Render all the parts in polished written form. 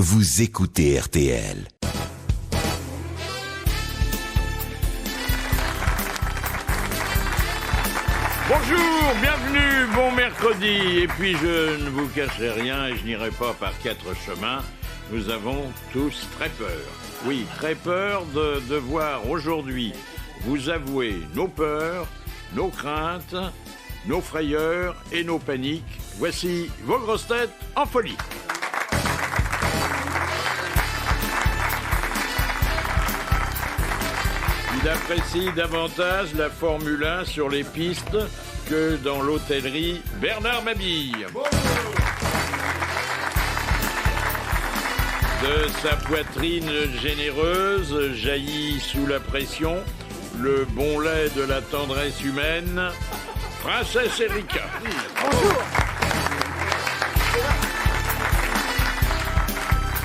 Vous écoutez RTL. Bonjour, bienvenue, bon mercredi. Et puis je ne vous cacherai rien et je n'irai pas par quatre chemins. Nous avons tous très peur. Oui, très peur de devoir aujourd'hui vous avouer nos peurs, nos craintes, nos frayeurs et nos paniques. Voici vos grosses têtes en folie. Il apprécie davantage la Formule 1 sur les pistes que dans l'hôtellerie. Bernard Mabille. De sa poitrine généreuse jaillit sous la pression le bon lait de la tendresse humaine. Princesse Erika. Bonjour.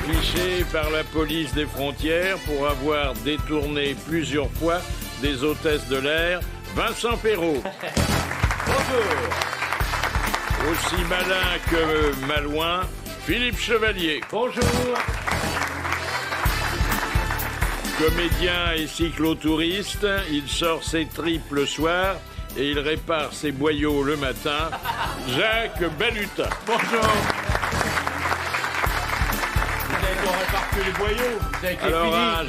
Fiché par la police des frontières pour avoir détourné plusieurs fois des hôtesses de l'air, Vincent Perrault. Bonjour. Aussi malin que malouin, Philippe Chevalier. Bonjour. Comédien et cyclotouriste, il sort ses tripes le soir et il répare ses boyaux le matin, Jacques Balutin. Bonjour. Les boyaux. Alors un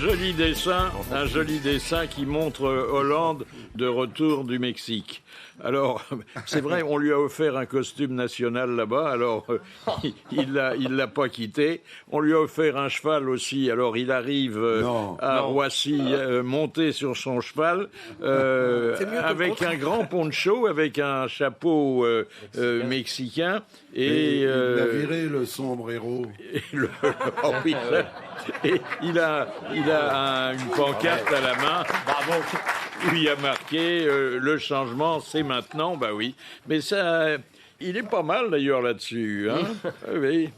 joli dessin qui montre Hollande de retour du Mexique. Alors c'est vrai, on lui a offert un costume national là-bas, alors il l'a pas quitté. On lui a offert un cheval aussi, alors il arrive à Roissy monté sur son cheval avec un grand poncho, avec un chapeau mexicain et il a viré le sombrero. Et il a une pancarte à la main. Bravo. Où il y a marqué le changement, c'est maintenant. Bah oui. Mais ça, il est pas mal d'ailleurs là-dessus. Hein. Oui.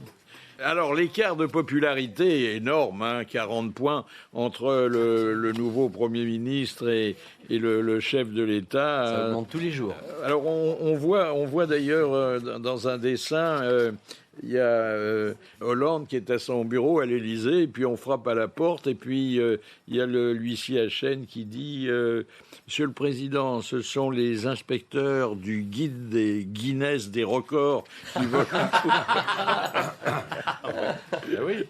Alors l'écart de popularité est énorme, 40 points entre le nouveau Premier ministre et le chef de l'État. Ça augmente tous les jours. Alors on voit d'ailleurs dans un dessin. Il y a Hollande qui est à son bureau à l'Élysée, et puis on frappe à la porte, et puis il y a l'huissier à chaîne qui dit Monsieur le Président, ce sont les inspecteurs du guide des Guinness des records qui veulent... Oui,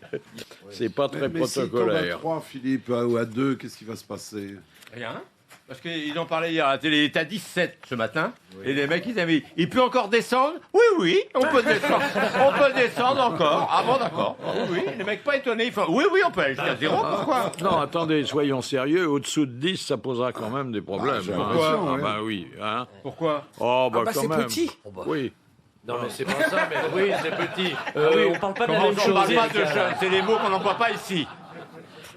c'est pas très protocolaire. Mais si tombe à 3, Philippe, ou à 2, qu'est-ce qui va se passer? Rien. Parce qu'ils en parlaient hier à la télé, il était à 17 ce matin, oui. Et les mecs ils avaient dit, il peut encore descendre? Oui, on peut descendre. On peut descendre encore. Ah bon, d'accord. Oui, les mecs pas étonnés, ils font, oui, on peut aller jusqu'à 0, pourquoi? Non, attendez, soyons sérieux, au-dessous de 10, ça posera quand même des problèmes. Bah oui. Hein. Pourquoi? Oh, bah quand c'est même. petit. Oui. Non, mais c'est pas ça, mais oui, c'est petit. On parle pas de la même chose. On parle pas de jeunes, c'est les mots qu'on n'emploie pas ici.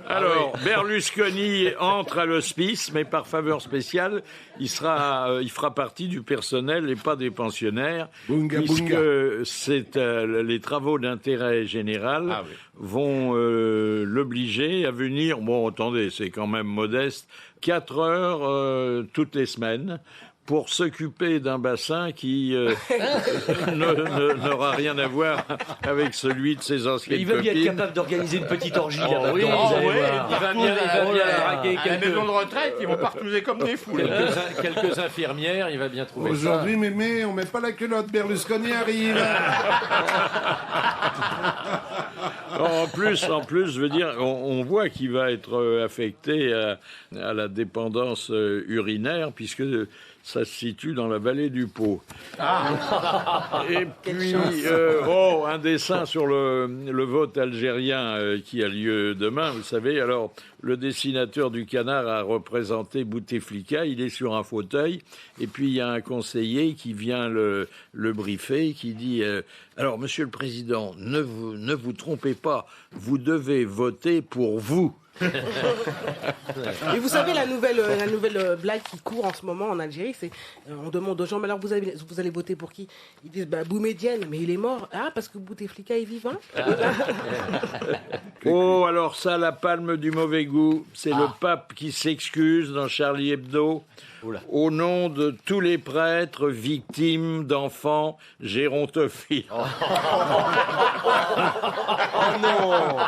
Alors, Berlusconi entre à l'hospice, mais par faveur spéciale, il fera partie du personnel et pas des pensionnaires, puisque c'est les travaux d'intérêt général vont l'obliger à venir. Bon, attendez, c'est quand même modeste. 4 heures toutes les semaines. Pour s'occuper d'un bassin qui n'aura rien à voir avec celui de ses anciennes copines. Il va bien être capable d'organiser une petite orgie là-bas. Oui, il va bien draguer quelques... À la maison de retraite, ils vont partouzer comme des fous. Quelques infirmières, il va bien trouver Aujourd'hui, mémé, on met pas la culotte, Berlusconi arrive. En plus, je veux dire, on voit qu'il va être affecté à la dépendance urinaire, puisque ça se situe dans la vallée du Pô. Et puis, un dessin sur le vote algérien qui a lieu demain, vous savez. Alors, le dessinateur du Canard a représenté Bouteflika, il est sur un fauteuil, et puis il y a un conseiller qui vient le briefer, qui dit alors, Monsieur le Président, ne vous trompez pas, vous devez voter pour vous. Et vous savez, la nouvelle blague qui court en ce moment en Algérie, c'est on demande aux gens, mais alors vous allez voter pour qui? Ils disent Boumedienne, mais il est mort. Ah, parce que Bouteflika est vivant. Oh, alors ça, la palme du mauvais goût. C'est le pape qui s'excuse dans Charlie Hebdo. Oula. Au nom de tous les prêtres victimes d'enfants gérontophiles. Oh non.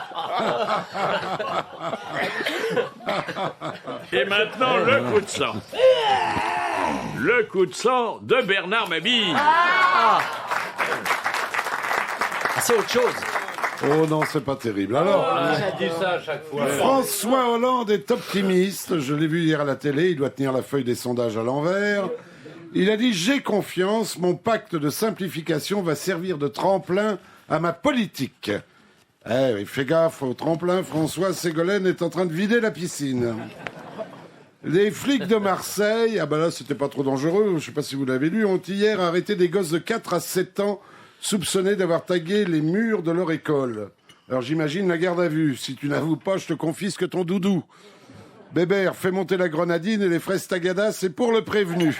Et maintenant, le coup de sang. Le coup de sang de Bernard Mabille. Ah, c'est autre chose. Oh non, c'est pas terrible. Alors, J'ai dit ça à chaque fois. François Hollande est optimiste. Je l'ai vu hier à la télé. Il doit tenir la feuille des sondages à l'envers. Il a dit « J'ai confiance. Mon pacte de simplification va servir de tremplin à ma politique. » Eh oui, fais gaffe au tremplin. François Ségolène est en train de vider la piscine. Les flics de Marseille, ah ben là c'était pas trop dangereux, je sais pas si vous l'avez lu, ont hier arrêté des gosses de 4 à 7 ans soupçonnés d'avoir tagué les murs de leur école. Alors j'imagine la garde à vue. Si tu n'avoues pas, je te confisque ton doudou. Bébert, fais monter la grenadine et les fraises tagada, c'est pour le prévenu.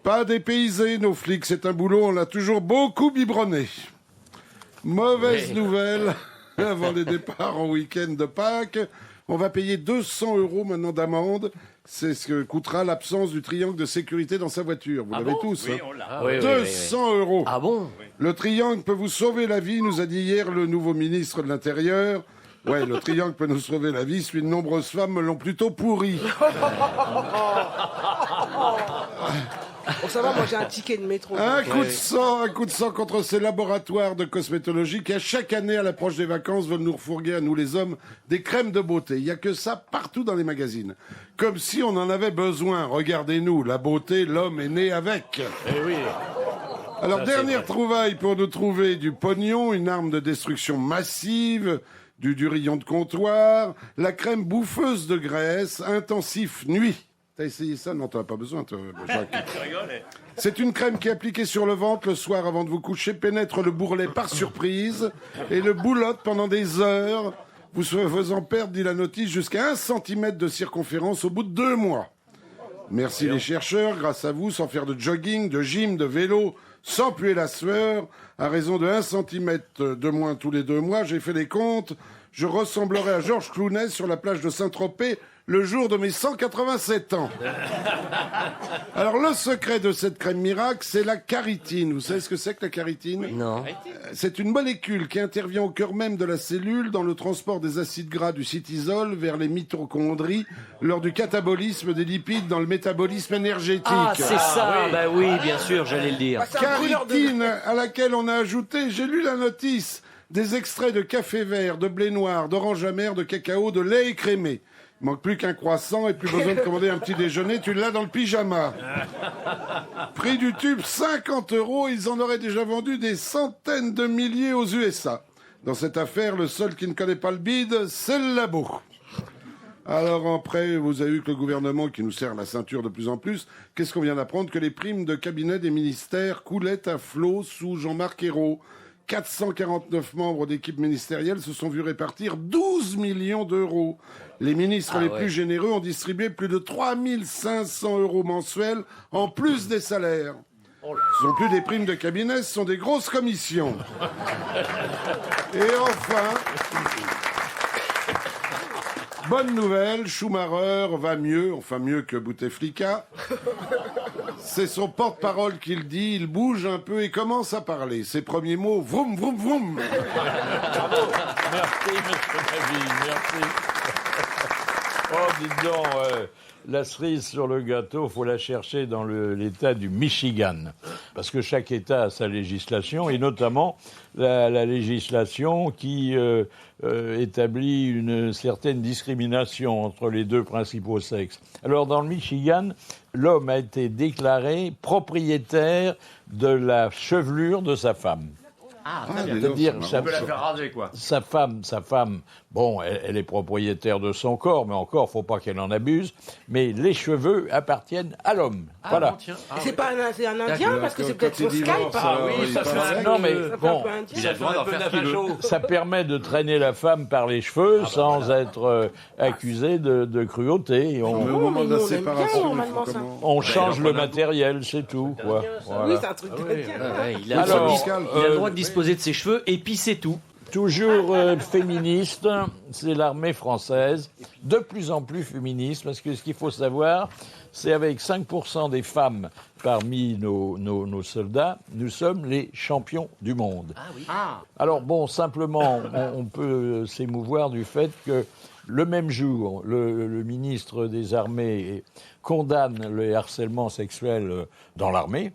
Pas dépaysés, nos flics, c'est un boulot, on l'a toujours beaucoup biberonné. Mauvaise nouvelle, avant les départs en week-end de Pâques, on va payer 200 € maintenant d'amende. C'est ce que coûtera l'absence du triangle de sécurité dans sa voiture. Vous l'avez tous. Oui, hein. on l'a. Oui, 200 €. Ah bon? Le triangle peut vous sauver la vie, nous a dit hier le nouveau ministre de l'Intérieur. Ouais, le triangle peut nous sauver la vie, celui de nombreuses femmes me l'ont plutôt pourri. Bon, ça va, moi j'ai un ticket de métro. Un coup de sang contre ces laboratoires de cosmétologie qui, à chaque année, à l'approche des vacances, veulent nous refourguer, à nous les hommes, des crèmes de beauté. Il n'y a que ça partout dans les magazines. Comme si on en avait besoin. Regardez-nous, la beauté, l'homme est né avec. Eh oui. Alors, Ça, c'est dernière vrai. trouvaille pour nous trouver du pognon, une arme de destruction massive, du durillon de comptoir, la crème bouffeuse de graisse, intensif nuit. T'as essayé ça? Non, t'en as pas besoin, toi, Jacques. C'est une crème qui est appliquée sur le ventre le soir avant de vous coucher, pénètre le bourrelet par surprise et le boulotte pendant des heures, vous faisant perdre, dit la notice, jusqu'à 1 cm de circonférence au bout de 2 mois. Merci les chercheurs, grâce à vous, sans faire de jogging, de gym, de vélo, sans puer la sueur, à raison de 1 cm de moins tous les 2 mois, j'ai fait les comptes, je ressemblerai à Georges Clooney sur la plage de Saint-Tropez le jour de mes 187 ans. Alors, le secret de cette crème miracle, c'est la caritine. Vous savez ce que c'est que la caritine? Non. C'est une molécule qui intervient au cœur même de la cellule dans le transport des acides gras du cytisol vers les mitochondries lors du catabolisme des lipides dans le métabolisme énergétique. Ah, c'est ça. Bah oui, bien sûr, j'allais le dire. C'est un brûleur de- Caritine à laquelle on a ajouté, j'ai lu la notice, des extraits de café vert, de blé noir, d'orange amère, de cacao, de lait écrémé. Il manque plus qu'un croissant et plus besoin de commander un petit déjeuner, tu l'as dans le pyjama. Prix du tube, 50 €, ils en auraient déjà vendu des centaines de milliers aux USA. Dans cette affaire, le seul qui ne connaît pas le bide, c'est le labo. Alors après, vous avez vu que le gouvernement qui nous serre la ceinture de plus en plus, qu'est-ce qu'on vient d'apprendre? Que les primes de cabinet des ministères coulaient à flot sous Jean-Marc Ayrault. 449 membres d'équipe ministérielle se sont vus répartir 12 millions d'euros. Les ministres les plus généreux ont distribué plus de 3500 € mensuels en plus des salaires. Ce ne sont plus des primes de cabinet, ce sont des grosses commissions. Et enfin, bonne nouvelle, Schumacher va mieux, enfin mieux que Bouteflika. C'est son porte-parole qui le dit, il bouge un peu et commence à parler. Ses premiers mots, vroom, vroom, vroom. Merci, monsieur Mabille, merci. Oh, dites donc, la cerise sur le gâteau, faut la chercher dans l'État du Michigan. Parce que chaque État a sa législation, et notamment la législation qui établit une certaine discrimination entre les deux principaux sexes. Alors, dans le Michigan, l'homme a été déclaré propriétaire de la chevelure de sa femme. C'est-à-dire, On peut la faire raser, quoi. sa femme, bon, elle est propriétaire de son corps, mais encore, faut pas qu'elle en abuse. Mais les cheveux appartiennent à l'homme. Voilà. Bon, tiens. C'est pas c'est un Indien parce que c'est peut-être Quand sur il Skype. divorce, hein. alors, oui, il ça fait paraît un- Non, mais Ça fait un bon, peu indien. Il a le droit d'en faire ce qu'il veut. ça permet de traîner la femme par les cheveux sans être accusé de cruauté. Mais On, au Non, moment mais de la nous, on aime bien, séparation, il normalement, faut ça. comment? on change le matériel, c'est tout. Quoi. Oui, Voilà. c'est un truc Ah de oui, indien. il a Alors, il a le droit de disposer de ses cheveux et puis c'est tout. Toujours féministe, c'est l'armée française, de plus en plus féministe, parce que ce qu'il faut savoir, c'est avec 5% des femmes parmi nos soldats, nous sommes les champions du monde. Ah oui. Alors bon, simplement, on peut s'émouvoir du fait que le même jour, le ministre des Armées condamne le harcèlement sexuel dans l'armée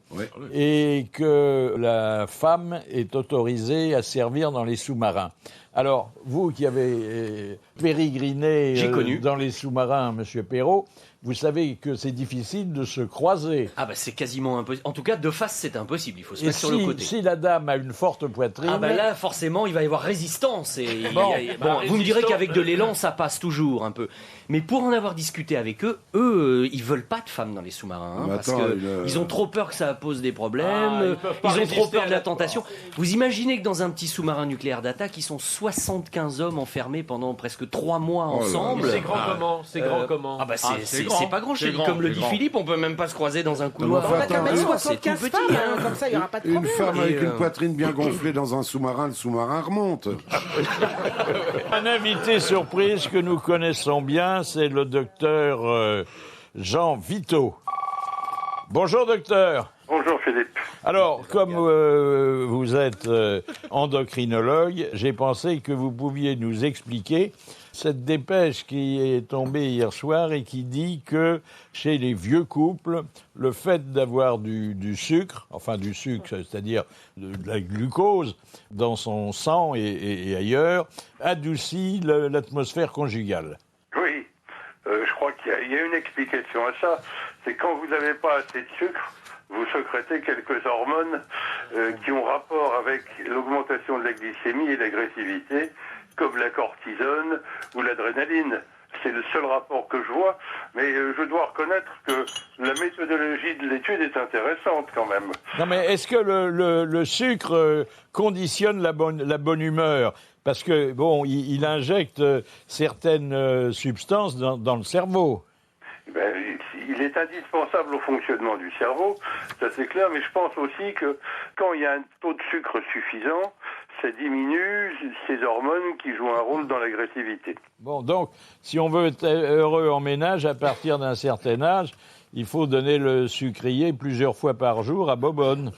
et que la femme est autorisée à servir dans les sous-marins. Alors, vous qui avez pérégriné dans les sous-marins, Monsieur Perrault, vous savez que c'est difficile de se croiser. Ah bah c'est quasiment impossible. En tout cas, de face, c'est impossible. Il faut se Et mettre sur le côté. Si la dame a une forte poitrine... Ah bah là, forcément, il va y avoir résistance. Et Bon, vous me direz qu'avec de l'élan, ça passe toujours un peu. Mais pour en avoir discuté avec eux, ils veulent pas de femmes dans les sous-marins. Parce qu'ils ont trop peur que ça pose des problèmes. Ils ont trop peur de la tentation. Vous imaginez que dans un petit sous-marin nucléaire d'attaque, ils sont 75 hommes enfermés pendant presque 3 mois ensemble. C'est grand comment? C'est grand comment? Ah bah c'est pas grand, comme le dit Philippe, on peut même pas se croiser dans un couloir. On va quand même 75 femmes, hein, comme ça il n'y aura pas de problème. Une femme avec une poitrine bien gonflée dans un sous-marin, le sous-marin remonte. Un invité surprise que nous connaissons bien, c'est le docteur Jean Vito. Bonjour docteur. Bonjour Philippe. Alors, comme vous êtes endocrinologue, j'ai pensé que vous pouviez nous expliquer cette dépêche qui est tombée hier soir et qui dit que chez les vieux couples, le fait d'avoir du sucre, c'est-à-dire de la glucose dans son sang et ailleurs, adoucit l'atmosphère conjugale. Oui, je crois qu'il y a une explication à ça. C'est quand vous n'avez pas assez de sucre, vous sécrétez quelques hormones qui ont rapport avec l'augmentation de la glycémie et l'agressivité, comme la cortisone ou l'adrénaline. C'est le seul rapport que je vois, mais je dois reconnaître que la méthodologie de l'étude est intéressante quand même. Non mais est-ce que le sucre conditionne la bonne humeur? Parce que, bon, il injecte certaines substances dans le cerveau. Ben, il est indispensable au fonctionnement du cerveau, ça c'est clair, mais je pense aussi que quand il y a un taux de sucre suffisant, ça diminue ces hormones qui jouent un rôle dans l'agressivité. Bon, donc, si on veut être heureux en ménage, à partir d'un certain âge, il faut donner le sucrier plusieurs fois par jour à Bobonne.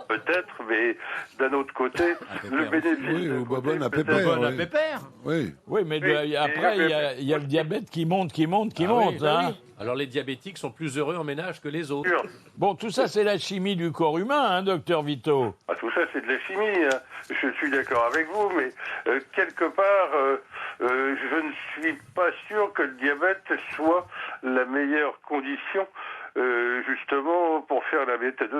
Peut-être, mais d'un autre côté, le bénéfice... Oui, ou Bobonne à Bonne Pépère. à Pépère. Oui. Oui, mais après, il y a le diabète qui monte. Oui, Hein. Alors les diabétiques sont plus heureux en ménage que les autres. Bon, tout ça, c'est la chimie du corps humain, hein, docteur Vito. Ah, tout ça, c'est de la chimie. Hein. Je suis d'accord avec vous, mais quelque part, je ne suis pas sûr que le diabète soit la meilleure condition, justement, pour faire la méthode.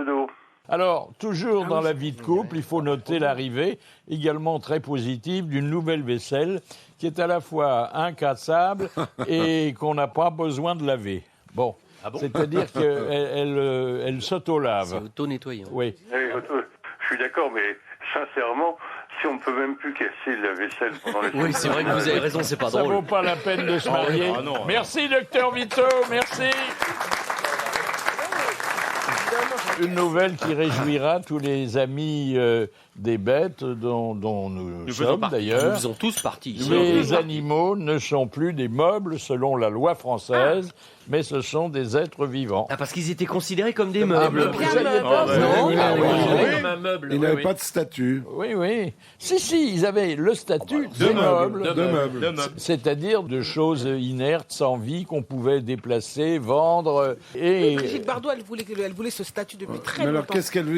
Alors, toujours dans la vie de couple, il faut noter l'arrivée, également très positive, d'une nouvelle vaisselle qui est à la fois incassable et qu'on n'a pas besoin de laver. Bon, c'est-à-dire qu'elle s'auto-lave. C'est auto-nettoyant. Oui. Je suis d'accord, mais sincèrement, si on ne peut même plus casser la vaisselle pendant la Oui, c'est vrai que vous avez raison, c'est pas Ça drôle. vaut pas la peine de se marier. Merci, docteur Vito, merci. Une nouvelle qui réjouira tous les amis des bêtes dont nous sommes d'ailleurs. Nous faisons tous partie ici. Les animaux ne sont plus des meubles selon la loi française, mais ce sont des êtres vivants. Ah, parce qu'ils étaient considérés comme des meubles. Vous saviez pas, Non, oui. Comme un meuble. Ils n'avaient pas de statut. Oui. Si, ils avaient le statut des meubles. De meubles. C'est-à-dire de choses inertes, sans vie, qu'on pouvait déplacer, vendre et... Brigitte Bardot, elle voulait ce statut depuis très Mais alors, longtemps.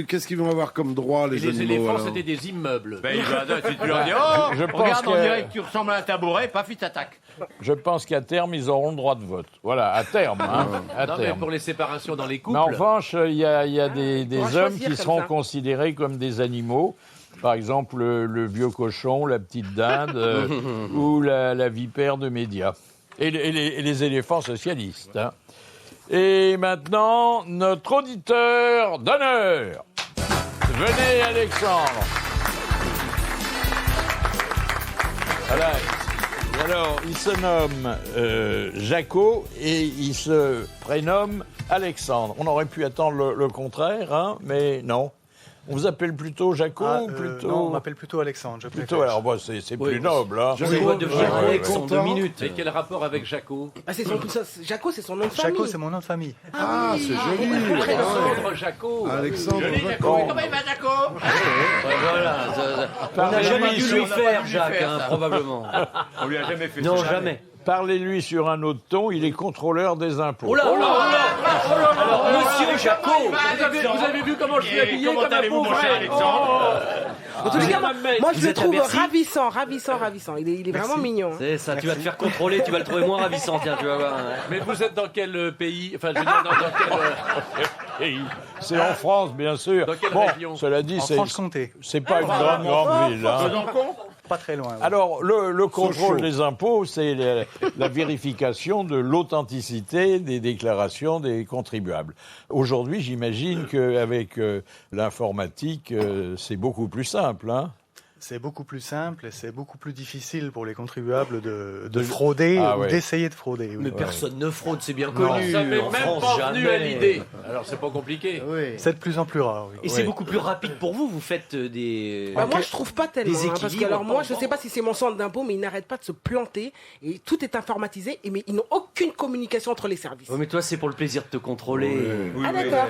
qu'est-ce qu'ils vont avoir comme droit, les Et les animaux éléphants, alors c'était des immeubles. Ben, si tu leur dis, oh, Je pense regarde, on que- dirait que tu ressembles à un tabouret, paf, il t'attaque. Je pense qu'à terme, ils auront le droit de vote. Voilà, à terme. Hein, à Non, mais terme. pour les séparations dans les Mais couples. en revanche, il y a des On va hommes choisir qui comme seront ça. considérés comme des animaux. Par exemple, le vieux cochon, la petite dinde ou la vipère de médias. Et les éléphants socialistes. Hein. Et maintenant, notre auditeur d'honneur. Venez, Alexandre. Voilà. Alors, il se nomme Jaco et il se prénomme Alexandre. On aurait pu attendre le contraire, hein, mais non. On vous appelle plutôt Jaco ou plutôt... Non, on m'appelle plutôt Alexandre, je préfère. Plutôt, alors bon, c'est plus noble. Hein. On doit devenir Alex en 2 minutes. Et quel rapport avec Jaco? Jaco, c'est son nom de famille. Jaco, c'est mon nom de famille. Ah, c'est joli. Alexandre Jaco. Alexandre Jaco. Jaco. Comment il va, Jaco? Voilà. On n'a jamais dû lui faire, Jacques, hein, probablement. On lui a jamais fait Non, ça. jamais. Parlez-lui sur un autre ton, il est contrôleur des impôts. Oh là, oh là, oh là. Alors, monsieur Jaco, Vous avez vu comment je suis habillé Comment comme un allez-vous, mon pauvre cher frère? Alexandre? En tous les cas, moi je Vous le êtes à trouve Bercy ravissant. Il est vraiment mignon. hein. C'est ça, tu vas te faire contrôler, tu vas le trouver moins ravissant, tiens, tu vas voir. Mais vous êtes dans quel pays? Enfin, je veux dire, dans quel... C'est en France, bien sûr. Dans quelle bon, région? cela dit, En c'est Franche-Comté, pas une grande ville. Hein. pas très loin. oui. Alors, le contrôle chaud. des impôts, c'est la vérification de l'authenticité des déclarations des contribuables. Aujourd'hui, j'imagine qu'avec l'informatique, c'est beaucoup plus simple. Hein. C'est beaucoup plus simple et c'est beaucoup plus difficile pour les contribuables de frauder Ah ou ouais. d'essayer de frauder. oui. Mais personne ne fraude, c'est bien Non. connu. Ça m'est En même France, pas venu jamais. à l'idée. Alors, c'est pas compliqué. C'est de plus en plus rare. Oui. Et c'est beaucoup plus rapide pour vous, vous faites des... Moi, je trouve pas tellement. Des Parce que, équilibres, alors, moi, pas je sais pas si c'est mon centre d'impôt, mais ils n'arrêtent pas de se planter. Et tout est informatisé. Mais ils n'ont aucune communication entre les services. Oh, mais toi, c'est pour le plaisir de te contrôler. Ah, d'accord.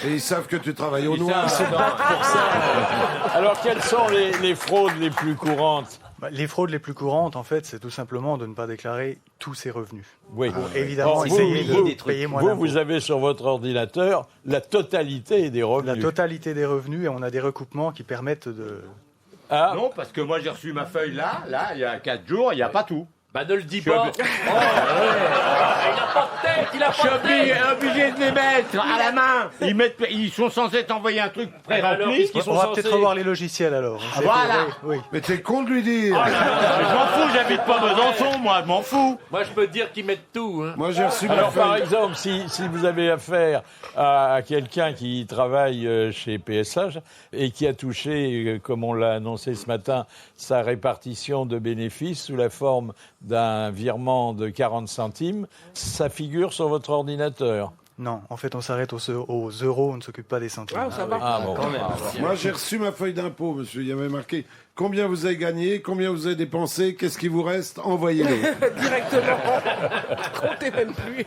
Et ils savent que tu travailles au noir. Ils se battent pour ça. Alors, quelles sont les fraudes les plus courantes? Bah, les fraudes les plus courantes, en fait, c'est tout simplement de ne pas déclarer tous ses revenus. Oui. Évidemment, Or, essayer vous, de des trucs. payer moins Vous, d'impôts. vous avez sur votre ordinateur la totalité des revenus. La totalité des revenus et on a des recoupements qui permettent de... Ah, Non, parce que moi j'ai reçu ma feuille là, il y a 4 jours, il n'y a pas tout. Bah, ne le dis Je pas. suis Il a pas de tête, il a Je suis pas de tête. obligé de les mettre à la main. Ils sont censés t'envoyer un truc Alors, pré-rempli. puisqu'ils sont On va censés- peut-être revoir les logiciels alors. Ah, voilà. Oui. Mais t'es con de lui dire. Je m'en fous, j'habite pas Besançon, moi, je m'en fous. Moi, je peux te dire qu'ils mettent tout. Hein. Moi, j'ai reçu ma alors, par feuille. exemple, si vous avez affaire à quelqu'un qui travaille chez PSH et qui a touché, comme on l'a annoncé ce matin, sa répartition de bénéfices sous la forme d'un virement de 40 centimes, ça figure sur votre ordinateur. Non, en fait, on s'arrête aux euros, on ne s'occupe pas des centimes. Ah, ça va. Ah bon. Quand même. Moi, j'ai reçu ma feuille d'impôt, monsieur. Il y avait marqué combien vous avez gagné, combien vous avez dépensé, qu'est-ce qui vous reste, envoyez-le. Directement. Comptez même plus.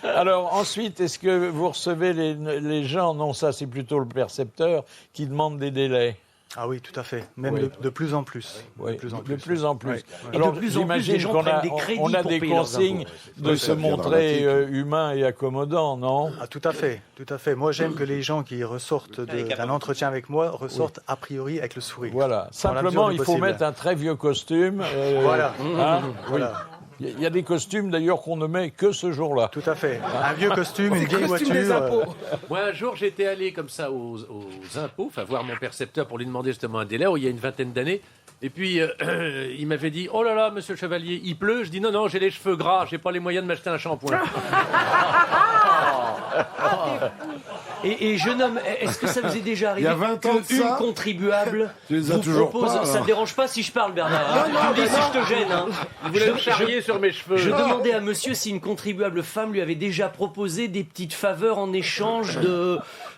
Alors ensuite, est-ce que vous recevez les gens, non ça c'est plutôt le percepteur, qui demandent des délais? Ah oui, tout à fait. Même Oui. de plus en plus. Oui, De plus en de plus. plus en plus. Ouais. Et Alors de plus en plus, j'imagine les gens qu'on prennent des crédits on a pour des payer leurs consignes impôts. de Oui, se ça devient montrer dramatique. humain et accommodant, non? Ah, tout à fait, tout à fait. Moi, j'aime que les gens qui ressortent d'un entretien avec moi ressortent a priori avec le sourire. Voilà. Dans la Simplement, mesure du il faut possible. mettre un très vieux costume. Voilà. Hein, Voilà. oui. Il y a des costumes d'ailleurs qu'on ne met que ce jour-là. Tout à fait. Un vieux costume, une vieille Costume des voiture. impôts. Moi, un jour, j'étais allé comme ça aux impôts, enfin voir mon percepteur pour lui demander justement un délai, il y a une vingtaine d'années. Et puis, il m'avait dit, oh là là, monsieur le chevalier, il pleut. Je dis, non, non, j'ai les cheveux gras, j'ai pas les moyens de m'acheter un shampoing. Et jeune homme, est-ce que ça vous est déjà arrivé Il y a 20 ans de qu'une ça contribuable Tu les as vous toujours propose... pas, Ça alors. ne dérange pas si je parle, Bernard. hein. Tu me dis si je te gêne. Hein. Vous voulez me charrier sur mes cheveux. Je demandais à monsieur si une contribuable femme lui avait déjà proposé des petites faveurs en échange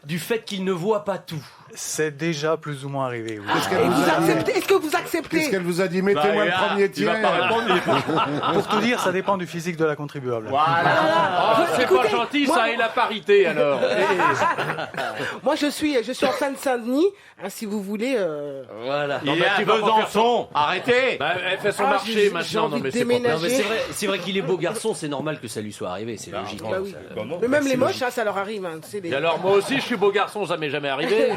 du fait qu'il ne voit pas tout. C'est déjà plus ou moins arrivé. Oui. Qu'est-ce qu'elle Et vous vous a dit acceptez? Est-ce que vous Qu'est-ce acceptez? qu'elle vous a dit? Mettez-moi le premier Il va tiers. pas répondre, il est pas- Pour tout dire, ça dépend du physique de la contribuable. Oh, c'est pas gentil, ça, et la parité, alors. Moi, je suis en Seine-Saint-Denis, hein, si vous voulez. Voilà. Il est mais à tu vas pas Besançon, arrêtez. Bah, elle fait son Ah, marché j'ai maintenant. envie Non, mais de c'est pas... déménager. Non, mais c'est vrai qu'il est beau garçon, c'est normal que ça lui soit arrivé, c'est logique. Bah oui. Mais même les moches, hein, ça leur arrive. Hein, c'est Et des... alors, moi aussi, je suis beau garçon, ça m'est jamais arrivé.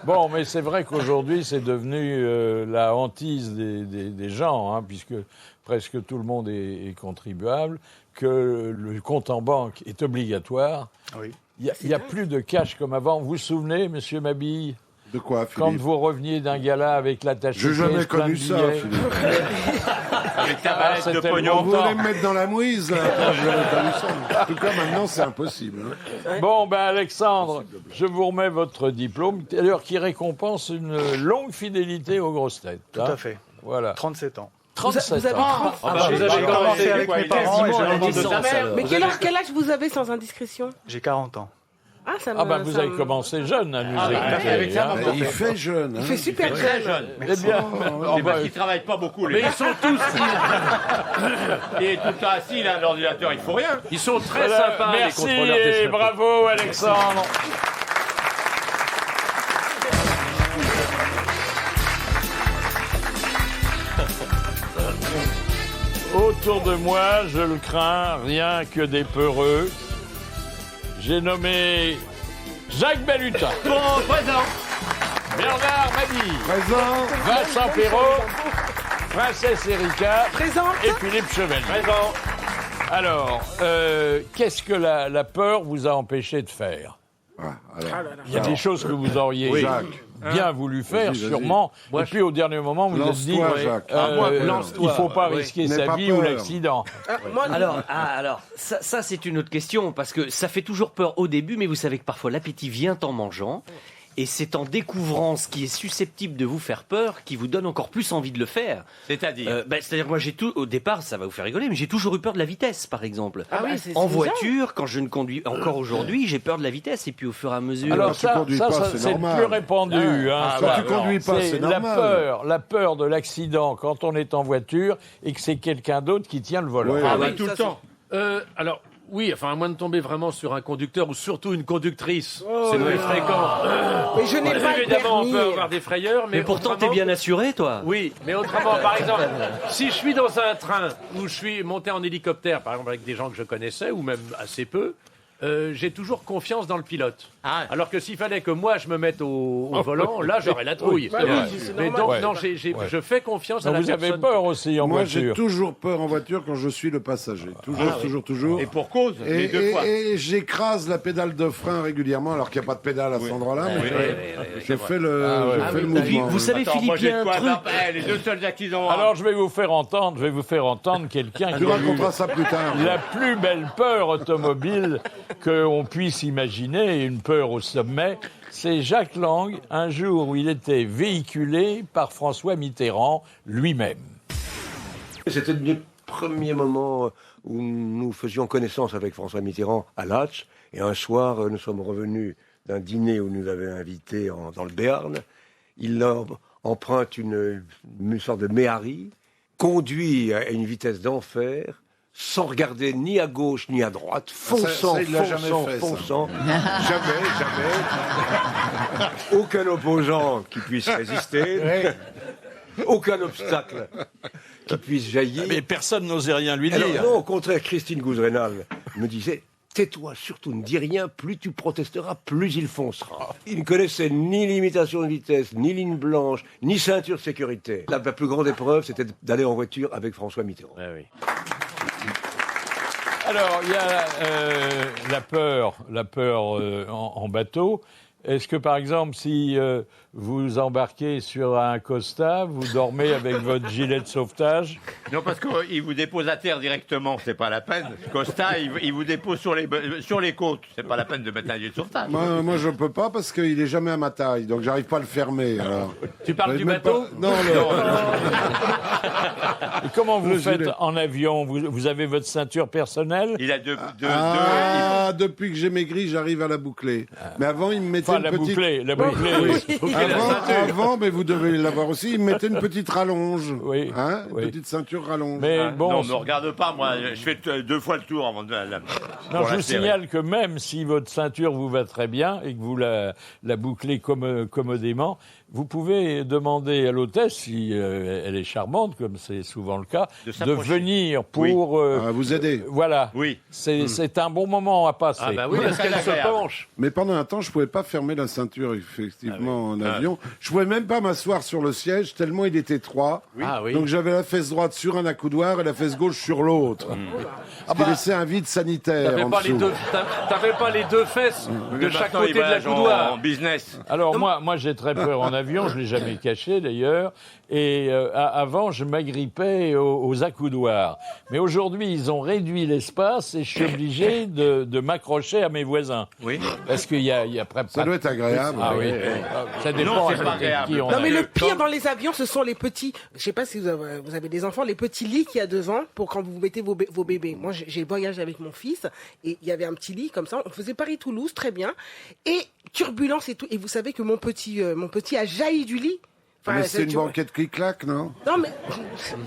Bon, mais c'est vrai qu'aujourd'hui, c'est devenu la hantise des gens, hein, puisque presque tout le monde est contribuable, que le compte en banque est obligatoire. Oui. Il n'y a plus de cash comme avant. Vous vous souvenez, monsieur Mabille, De quoi, quand Philippe? vous reveniez d'un gala avec l'attaché J'ai de jamais caisse, plein connu de ça, billets. Philippe. Avec ta mallette de c'était pognon. Vous voulez me mettre dans la mouise, là? J'ai jamais connu ça. En tout cas, maintenant, c'est impossible. hein. Bon, ben Alexandre, je vous remets votre diplôme, d'ailleurs qui récompense une longue fidélité aux grosses têtes. Tout à fait. Voilà. 37 ans. 37 vous avez ans. 30 Ah, bah, vous J'ai avez commencé avec quoi, mes il est parents et quasiment j'ai à la remonté de naissance, sa mère. alors. Mais quel âge vous avez sans indiscrétion? J'ai 40 ans. Vous avez commencé jeune à nous écouter. Il fait jeune. Il fait super Très jeune. jeune. Eh bien, C'est parce qu'ils travaillent pas beaucoup, les Mais mecs. ils sont tous, Et tout le temps assis, là, à l'ordinateur, il faut rien. ils sont très voilà, sympas, merci les contrôleurs et des bravo Alexandre. Autour de moi, je le crains, rien que des peureux. J'ai nommé Jacques Balutin, Bon, présent. Bernard Mabille, Présent. Vincent Perrault, Princesse Erika Présent. et Philippe Chevalier. Présent. Alors, qu'est-ce que la peur vous a empêché de faire? Il y a des choses que vous auriez Jacques. bien voulu faire, Vas-y. sûrement. Et puis au dernier moment, vous vous êtes dit, Lance-toi, Jacques. il ne faut pas risquer N'aie sa pas vie peur. ou l'accident. Moi, Alors, ça c'est une autre question, parce que ça fait toujours peur au début, mais vous savez que parfois l'appétit vient en mangeant. Et c'est en découvrant ce qui est susceptible de vous faire peur qui vous donne encore plus envie de le faire. C'est-à-dire C'est-à-dire, moi, au départ, ça va vous faire rigoler, mais j'ai toujours eu peur de la vitesse, par exemple. Ah oui, c'est En bizarre. voiture, quand je ne conduis encore aujourd'hui, j'ai peur de la vitesse. Et puis au fur et à mesure. Alors tu conduis pas, c'est c'est le normal. plus répandu. Quand tu conduis pas, c'est normal. La peur de l'accident quand on est en voiture et que c'est quelqu'un d'autre qui tient le volant. Oui. Ah oui, oui, tout ça, le temps. Alors, oui, enfin, à moins de tomber vraiment sur un conducteur ou surtout une conductrice. C'est très fréquent. Mais je n'ai pas le Évidemment, on peut permis. avoir des frayeurs, mais, Mais pourtant, t'es autrement- bien assuré, toi. Oui, mais autrement, par exemple, si je suis dans un train où je suis monté en hélicoptère, par exemple avec des gens que je connaissais, ou même assez peu, j'ai toujours confiance dans le pilote. Ah. Alors que s'il fallait que moi je me mette au volant, là j'aurais la trouille. Bah oui, c'est Mais normal. donc, Ouais. non, je fais confiance à la Vous avez personne. peur aussi en Moi, j'ai voiture. toujours peur en voiture quand je suis le passager. Toujours. Et pour cause, les Et, deux fois. et j'écrase la pédale de frein régulièrement, alors qu'il n'y a pas de pédale à cet endroit-là. Mais je fais le, je fais le mouvement. Vous savez, Attends, moi, Philippe, il y j'ai a un de quoi truc. avoir- les deux seuls accidents. Alors je vais vous faire entendre quelqu'un Tu qui a eu raconteras ça plus tard. la plus belle peur automobile qu'on puisse imaginer, et une peur au sommet. C'est Jacques Lang, un jour où il était véhiculé par François Mitterrand lui-même. C'était les premiers moments où nous faisions connaissance avec François Mitterrand à Latch. Et un soir, nous sommes revenus d'un dîner où nous avait invités dans le Béarn. Il emprunte une sorte de Méhari, conduit à une vitesse d'enfer, sans regarder ni à gauche ni à droite, fonçant, il l'a jamais fait, ça. fonçant. Jamais. Aucun opposant qui puisse résister. Aucun obstacle qui puisse jaillir. Mais personne n'osait rien lui Alors, dire. non, au contraire, Christine Gouzerenal me disait « Tais-toi, surtout ne dis rien, plus tu protesteras, plus il foncera. » Il ne connaissait ni limitation de vitesse, ni ligne blanche, ni ceinture de sécurité. La plus grande épreuve, c'était d'aller en voiture avec François Mitterrand. Ah oui. Alors, il y a la peur en bateau. Est-ce que, par exemple, si vous embarquez sur un Costa, vous dormez avec votre gilet de sauvetage? Non, parce qu'il vous dépose à terre directement, c'est pas la peine. Costa, il vous dépose sur les côtes. C'est pas la peine de mettre un gilet de sauvetage. Moi, je peux pas parce qu'il est jamais à ma taille, donc j'arrive pas à le fermer. Alors. Tu parles du Même bateau pas- Non, Et comment vous Le faites gilet. en avion? Vous avez votre ceinture personnelle? Il a deux. Depuis que j'ai maigri, j'arrive à la boucler. Mais avant, il me mettait Enfin, une la petite... boucler. Avant, mais vous devez l'avoir aussi, il me mettait une petite rallonge. Oui, Hein, oui. Une petite ceinture rallonge. Mais bon, Non, me regarde pas, moi. Je fais 2 fois le tour avant de la. non, pour je la vous serrer. signale que même si votre ceinture vous va très bien et que vous la bouclez commodément, vous pouvez demander à l'hôtesse, si elle est charmante, comme c'est souvent le cas, De de s'approcher. venir pour... vous aider. Voilà. Oui. C'est un bon moment à passer. Ah bah oui, parce très qu'elle se agréable. penche. Mais pendant un temps, je pouvais pas fermer la ceinture, effectivement, en avion. Je pouvais même pas m'asseoir sur le siège, tellement il était étroit. Ah oui. Donc j'avais la fesse droite sur un accoudoir et la fesse gauche sur l'autre. Ce qui laissait un vide sanitaire T'avais en pas, dessous. t'avais pas les deux fesses de chaque côté de la En coudoir. business. Alors moi j'ai très peur en avion. l'avion, je ne l'ai jamais caché d'ailleurs, et avant je m'agrippais aux accoudoirs. Mais aujourd'hui, ils ont réduit l'espace et je suis obligé de m'accrocher à mes voisins. Oui. Parce qu'il y a après... Ça doit être agréable. Ah oui, ça dépend Non, c'est pas agréable. qui on Non, a. mais le pire dans les avions, ce sont les petits. Je sais pas si vous avez des enfants, les petits lits qu'il y a devant pour quand vous mettez vos bébés. Moi, j'ai voyagé avec mon fils et il y avait un petit lit comme ça. On faisait Paris-Toulouse, très bien. Et turbulence et tout. Et vous savez que mon petit a jailli du lit. Enfin, mais c'est une banquette qui claque, non? Non,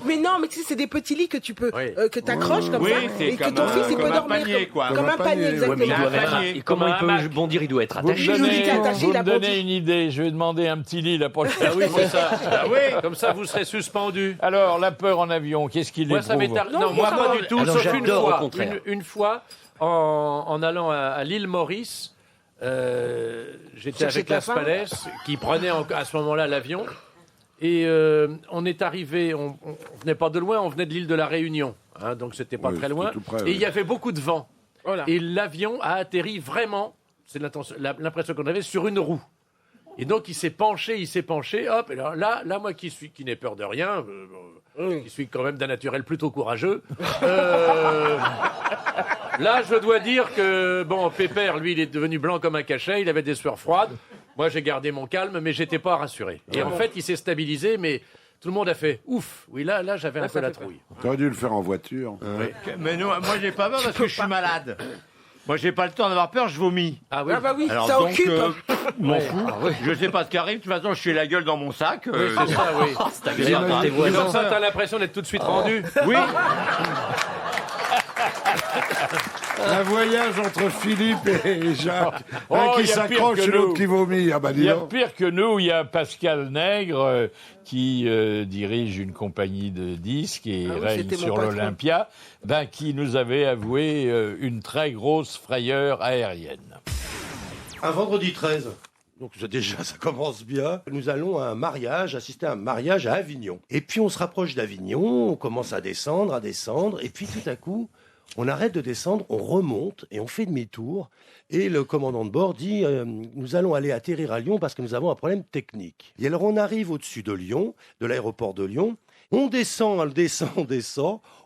mais non, mais tu sais, c'est des petits lits que tu peux, que t'accroches comme Oui, ça, c'est et que comme ton fils il peut un dormir panier, quoi. comme un panier, exactement. Mais il doit être- panier, et comment il peut bondir? Il doit être attaché. Il est attaché, Vous il a me donnez bondi. une idée, je vais demander un petit lit la prochaine Ah oui, fois. c'est ça. Ah oui, comme ça, vous serez suspendu. Alors, la peur en avion, qu'est-ce qu'il Moi, ça m'est éprouve? arrivé. Non, moi, pas du tout. Ah non, Sauf une j'adore, au fois. contraire. Une fois, en allant à l'île Maurice, j'étais Chercher avec ta la femme Spalès, qui prenait à ce moment-là l'avion. Et on est arrivé, on venait pas de loin, on venait de l'île de la Réunion. Hein, donc, c'était pas Oui, très c'était loin. tout près, Et oui. il y avait beaucoup de vent. Voilà. Et l'avion a atterri vraiment, c'est l'impression qu'on avait, sur une roue. Et donc, il s'est penché, hop, et là, moi qui n'ai peur de rien, qui suis quand même d'un naturel plutôt courageux, là, je dois dire que, bon, Pépère, lui, il est devenu blanc comme un cachet, il avait des sueurs froides. Moi, j'ai gardé mon calme, mais j'étais pas rassuré. Et en fait, il s'est stabilisé, mais tout le monde a fait ouf. Oui, là, j'avais un peu la trouille. T'aurais dû le faire en voiture. Mais non, moi, j'ai pas peur parce que je suis malade. Moi, j'ai pas le temps d'avoir peur, je vomis. Ah oui. Ah bah oui, Alors ça donc, occupe. m'en fous. Je sais pas ce qui arrive. De toute façon, je suis la gueule dans mon sac. Oui, c'est ça, oui. C'est agréable pour tes Et voisins. comme ça, t'as l'impression d'être tout de suite rendu. Oui. Un voyage entre Philippe et Jacques. Oh, Un qui il y a pire s'accroche que et l'autre nous. qui vomit. Ah bah Il dis y a donc. pire que nous, il y a Pascal Nègre qui dirige une compagnie de disques et Ah oui, règne c'était mon sur patron. l'Olympia, qui nous avait avoué une très grosse frayeur aérienne. Un vendredi 13. Donc déjà, ça commence bien. Nous allons à un mariage, assister à un mariage à Avignon. Et puis on se rapproche d'Avignon, on commence à descendre, et puis tout à coup, on arrête de descendre, on remonte et on fait demi-tour. Et le commandant de bord dit nous allons aller atterrir à Lyon parce que nous avons un problème technique. Et alors on arrive au-dessus de Lyon, de l'aéroport de Lyon. On descend,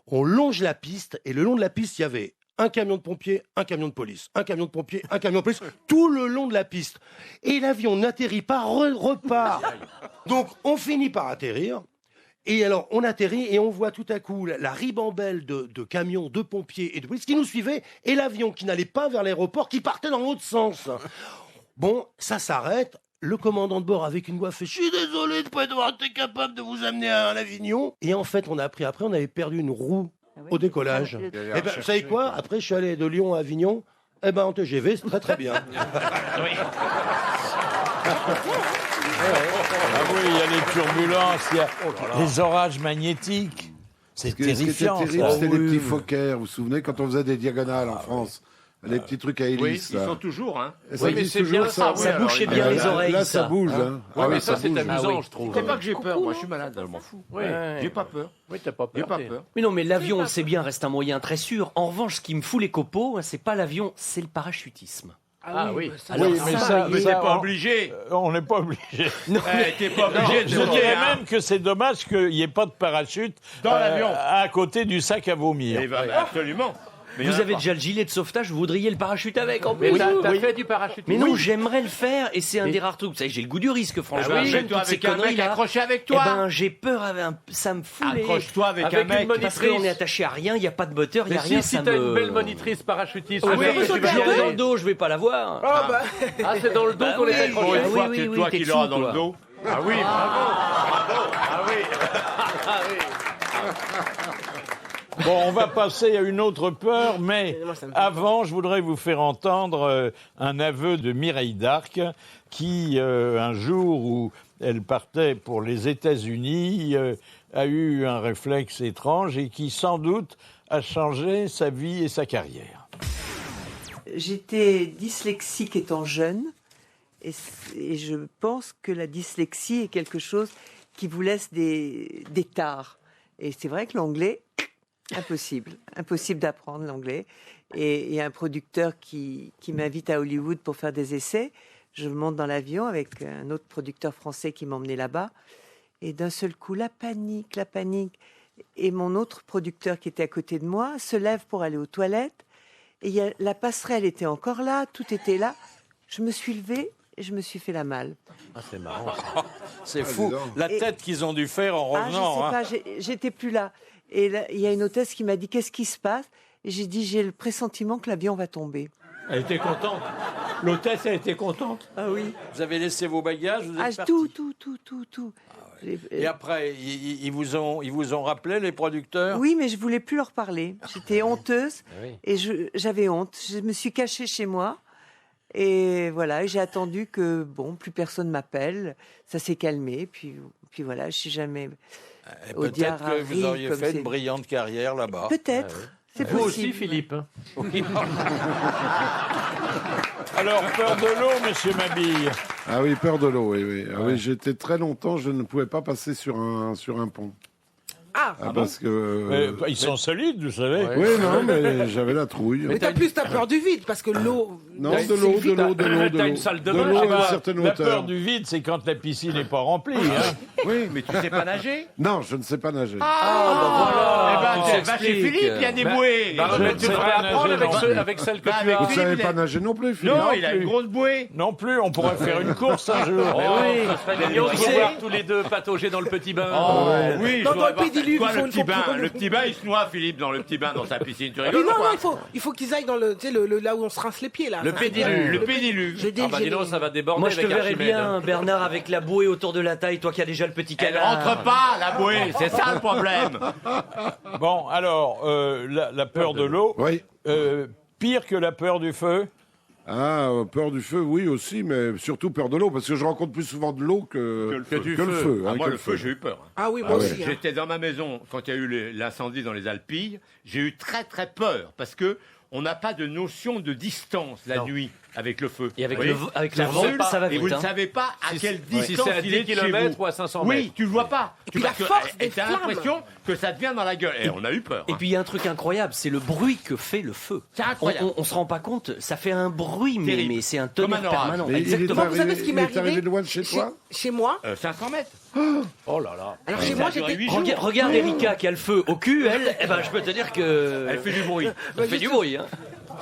on longe la piste et le long de la piste, il y avait un camion de pompiers, un camion de police, un camion de pompiers, un camion de police, tout le long de la piste. Et l'avion n'atterrit pas, repart. Donc on finit par atterrir. Et alors, on atterrit et on voit tout à coup la ribambelle de camions, de pompiers et de police qui nous suivaient et l'avion qui n'allait pas vers l'aéroport, qui partait dans l'autre sens. Bon, ça s'arrête. Le commandant de bord, avec une voix, fait « Je suis désolé de ne pas avoir été capable de vous amener à Avignon. » Et en fait, on a appris après, on avait perdu une roue au décollage. Eh ben, vous savez quoi? Après, je suis allé de Lyon à Avignon. Eh ben, en TGV, c'est très très bien. Ah oui, il y a les turbulences, il y a les orages magnétiques. C'est Ce qui était terrifiant. terrible, ça. c'était les petits Fokker. Vous vous souvenez quand on faisait des diagonales en France? Les petits trucs à Oui, hélice. ils là. sont toujours, hein. Et ça Oui, mais existe c'est toujours, bien ça, Ça bouchait bien Là, les oreilles, Là, ça. ça bouge. Hein. Oui, mais là, ça, c'est bouge. amusant, Ah oui. je trouve. C'est pas que j'ai peur, moi, je suis malade, je m'en fous. Oui. J'ai pas peur. Oui, t'as pas J'ai peur. pas t'es- peur. Mais non, mais l'avion, on le sait bien, reste un moyen très sûr. En revanche, ce qui me fout les copeaux, c'est pas l'avion, c'est le parachutisme. Ah oui. Ça, Alors, Oui, ça, mais ça, ça, Mais ça, t'es pas on- obligé. on n'est pas obligé. T'es pas obligé de Je demander, dirais hein. même que c'est dommage qu'il n'y ait pas de parachute Dans l'avion. à côté du sac à vomir. Eh ben, absolument. Mais il y en Vous a avez pas. déjà le gilet de sauvetage, vous voudriez le parachute avec en plus. Mais t'as Oui. fait du parachute. Mais non, j'aimerais le faire et c'est un des rares trucs. Vous savez, j'ai le goût du risque, franchement. oui, J'aime mais toi, toutes ces avec un mec conneries-là. accroché avec Eh toi. ben, j'ai peur, ça me fout les... Accroche-toi avec Avec un une mec. Parce monitrice. qu'on est attaché à rien, il n'y a pas de moteur, il n'y Mais a rien, si ça t'as me... une belle monitrice parachutiste, Ah je oui, veux dire mais que tu tu vas vas y J'ai y dans aller. le dos, je vais pas l'avoir. Ah bah, Ah, c'est dans le dos Bah qu'on est oui. Pour accroché. une Ah fois oui, que oui, toi t'es qui l'auras dessous, dans le toi. dos. Ah oui, bravo. Ah oui. Bon, on va passer à une autre peur, mais Moi, ça me fait avant, je voudrais vous faire entendre un aveu de Mireille d'Arc qui, un jour où elle partait pour les États-Unis, a eu un réflexe étrange et qui, sans doute, a changé sa vie et sa carrière. J'étais dyslexique étant jeune et je pense que la dyslexie est quelque chose qui vous laisse des tares. Et c'est vrai que l'anglais, impossible d'apprendre l'anglais. Et il y a un producteur qui m'invite à Hollywood pour faire des essais. Je monte dans l'avion avec un autre producteur français qui m'emmenait là-bas. Et d'un seul coup, la panique. Et mon autre producteur qui était à côté de moi se lève pour aller aux toilettes. Et la passerelle était encore là, tout était là. Je me suis levée et je me suis fait la malle. Ah, c'est marrant. Ça. C'est fou. La tête qu'ils ont dû faire en revenant. Je sais pas, j'étais plus là. Et là, il y a une hôtesse qui m'a dit, qu'est-ce qui se passe? Et j'ai dit, j'ai le pressentiment que l'avion va tomber. Elle était contente. L'hôtesse, elle était contente. Ah oui. Vous avez laissé vos bagages, vous êtes partis. Tout. Et après, ils vous ont rappelé, les producteurs? Oui, mais je voulais plus leur parler. J'étais honteuse et j'avais honte. Je me suis cachée chez moi et voilà, j'ai attendu que plus personne m'appelle. Ça s'est calmé, puis voilà, je suis jamais. Peut-être que vous auriez fait une brillante carrière là-bas. Peut-être. C'est vous possible. aussi, Philippe. Oui. Alors, peur de l'eau, monsieur Mabille. Ah oui, peur de l'eau, oui. Ah oui, j'étais très longtemps, je ne pouvais pas passer sur un pont. Parce que... ils sont solides, vous savez. Oui, non, mais j'avais la trouille. Mais t'as peur du vide, parce que l'eau... Non, de l'eau. T'as une salle de bain. bain. À une certaine La hauteur. peur du vide, c'est quand la piscine n'est pas remplie. Hein. Oui, mais tu sais pas nager? Non, je ne sais pas nager. Voilà. Eh ben, va chez Philippe, il y a des bouées. Tu devrais apprendre avec celle que tu as. Vous ne savez pas nager non plus, Philippe? Non, il a une grosse bouée. Non plus, on pourrait faire une course un jour. Oui, ça serait mignon de vous voir tous les deux patauger dans le petit bain. Oui, dans le pédiluve, quoi, il faut le petit bain. Le petit bain, il se noie, Philippe, dans le petit bain, dans sa piscine. Tu rigoles? Non, il faut qu'ils aillent dans là où on se rince les pieds, là. Le pédiluve. Ah bah dis donc, ça va déborder. Moi, je te avec verrais Archimède. bien, Bernard, avec la bouée autour de la taille, toi qui as déjà le petit Elle canard. rentre pas, la bouée, c'est ça le problème. Bon, alors, la peur de l'eau, Oui. pire que la peur du feu? Peur du feu, oui aussi, mais surtout peur de l'eau, parce que je rencontre plus souvent de l'eau que du le feu. Moi, le feu, j'ai eu peur. Ah oui, moi aussi. J'étais dans ma maison quand il y a eu l'incendie dans les Alpilles. J'ai eu très très peur parce que on n'a pas de notion de distance la nuit avec le feu. Et avec Vous le voyez, vent, ça va vite. Et vous ne savez pas à quelle distance Si c'est à il 10 est de chez km vous. ou à 500 mètres. Oui, tu le vois pas. Et puis la force des t'as flammes. l'impression que ça te vient dans la gueule. Et on a eu peur. Et puis il y a un truc incroyable, c'est le bruit que fait le feu. C'est incroyable. On se rend pas compte, ça fait un bruit, Terrible. mais c'est un Comme tonnerre un orage. permanent. Mais Exactement. Vous savez ce qui m'est il est arrivé arrivé loin de chez toi? Chez moi. 500 mètres. Oh là là. Alors chez moi, j'étais... Regarde Erika qui a le feu au cul, elle, je peux te dire que... Elle fait du bruit. Elle fait du bruit, hein.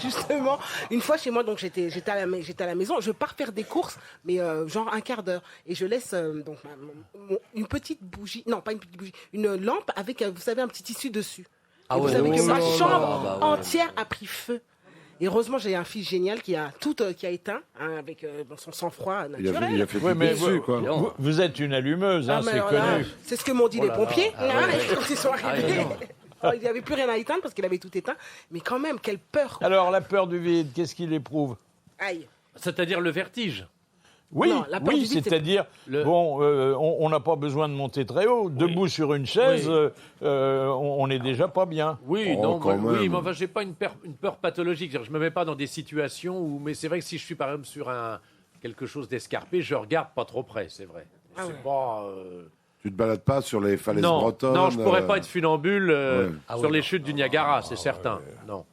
Justement, une fois chez moi, donc j'étais à la maison, je pars faire des courses, mais genre un quart d'heure, et je laisse une petite bougie, non pas une petite bougie, une lampe avec, vous savez, un petit tissu dessus. Ah et vous ouais, savez que ma chambre bah ouais. entière a pris feu. Et heureusement, j'ai un fils génial qui a éteint avec son sang-froid naturel. Il a fait Oui, tout mais dessus, quoi. vous êtes une allumeuse, hein, mais c'est alors là, connu. c'est ce que m'ont dit les pompiers, Ah là, ouais. quand ils sont arrivés. Alors, il n'y avait plus rien à éteindre parce qu'il avait tout éteint. Mais quand même, quelle peur. Alors, la peur du vide, qu'est-ce qu'il éprouve? Aïe. C'est-à-dire le vertige. Oui, Non, la peur du vide, c'est-à-dire, on n'a pas besoin de monter très haut. Debout sur une chaise, on n'est déjà pas bien. Oui, Oh, non, quand moi, même. oui, mais enfin, j'ai pas une peur pathologique. C'est-à-dire, je me mets pas dans des situations où, mais c'est vrai que si je suis par exemple sur quelque chose d'escarpé, je regarde pas trop près, c'est vrai. Ah C'est ouais. pas. Tu te balades pas sur les falaises Non, bretonnes? non, je pourrais pas être funambule sur ouais, les chutes du Niagara, c'est certain. Non.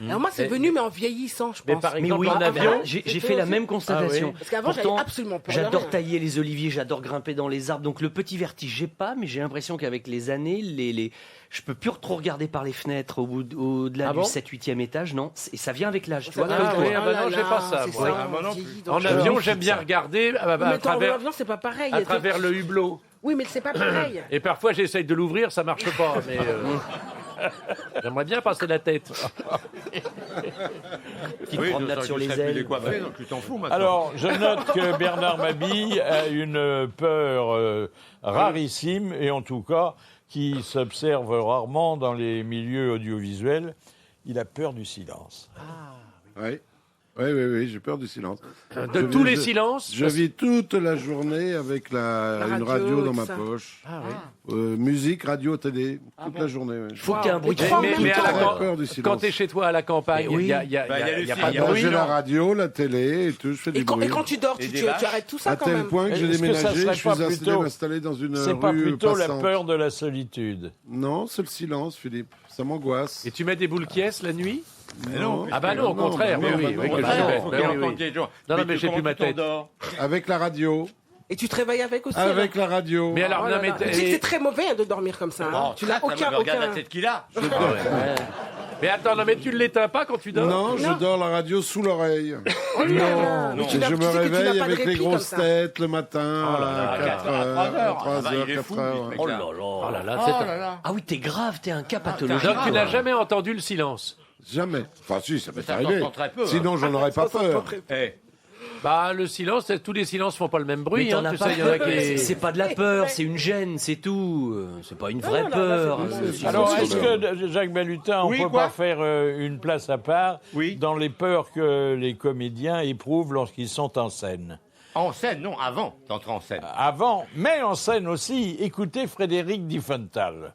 Alors moi, c'est venu, mais en vieillissant, je Mais pense. par Mais exemple, oui, en avion, j'ai fait la même constatation. Ah oui. Parce qu'avant, j'avais Pourtant, absolument pas de j'adore rien. tailler les oliviers, j'adore grimper dans les arbres. Donc le petit vertige, j'ai pas, mais j'ai l'impression qu'avec les années, je peux plus trop regarder par les fenêtres au-delà Ah du bon 7-8e étage, non. Et ça vient avec l'âge, tu vois. Ah comme toi. oui, ah bah non, j'ai pas ça, c'est moi. ça, Ah, moi non on plus. vieillit, donc En je- avion, j'aime bien regarder à Mais en travers, avion, c'est pas pareil. à travers le hublot. Oui, mais c'est pas pareil. Et parfois, j'essaye de l'ouvrir, ça marche pas. Mais j'aimerais bien passer la tête. Qui te promenade sur les ailes. Décoiffé, donc tu t'en fous maintenant. Alors, je note que Bernard Mabille a une peur rarissime, et en tout cas, qui s'observe rarement dans les milieux audiovisuels. Il a peur du silence. Oui, j'ai peur du silence. De tous les silences. Je vis toute la journée avec une radio dans ma ça. poche. Ah oui. Musique, radio, télé, toute la journée. ouais. Il faut que tu aies un bruit de Mais- fond. Mais à la J'ai camp- peur du silence. quand tu es chez toi à la campagne, il Oui. n'y a, Bah, il y a Lucie, pas il y de a Moi, bruit. j'ai la non. radio, la télé et tout, je fais du Et quand, bruit. tu dors, Et tu des vaches. arrêtes tout ça À quand tel même. point que j'ai Est-ce que ça déménagé, serait je suis pas plutôt- installé dans une C'est pas rue plutôt la passante. peur de la solitude. Non, c'est le silence, Philippe. Ça m'angoisse. Et tu mets des boules qui la nuit? Non. Ah bah non, au contraire, mais oui. Faut qu'il entende des gens. Non, Mais mais j'ai comment plus ma tu tête. t'endors Avec la radio. Et tu te réveilles avec aussi Avec la radio. Mais alors, Oh non, là mais là. Tu sais que c'est très mauvais hein, de dormir comme ça. Hein. Tu n'as aucun... Regarde la tête qu'il a. Mais attends, non, mais tu ne l'éteins pas quand tu dors? Non, je dors la radio sous l'oreille. Oh là là. Mais tu Et n'as- je tu me sais que tu n'as réveille pas de avec les répit comme grosses ça. têtes le matin à 4 heures, 3 Ah bah, heures, il est 4 fou, heures. lui, ce Oh mec-là. là là. Oh là là, Oh c'est- là là. Ah oui, t'es grave, t'es un cas pathologique. Donc tu n'as jamais entendu le silence? Jamais. Enfin, si, ça m'est Ça arrivé. t'entend très peu, hein. Sinon, j'en aurais pas peur. Eh, Bah, le silence, tous les silences font pas le même Mais bruit. t'en as Tu pas sais, il y en a peur. qui... C'est pas de la peur, c'est une gêne, c'est tout. C'est pas une vraie peur. Alors, est-ce que, Jacques Balutin, on Oui, peut quoi pas faire une place à part Oui. dans les peurs que les comédiens éprouvent lorsqu'ils sont en scène? en scène, non, avant d'entrer en scène. Avant, mais en scène aussi. Écoutez Frédéric Diffenthal.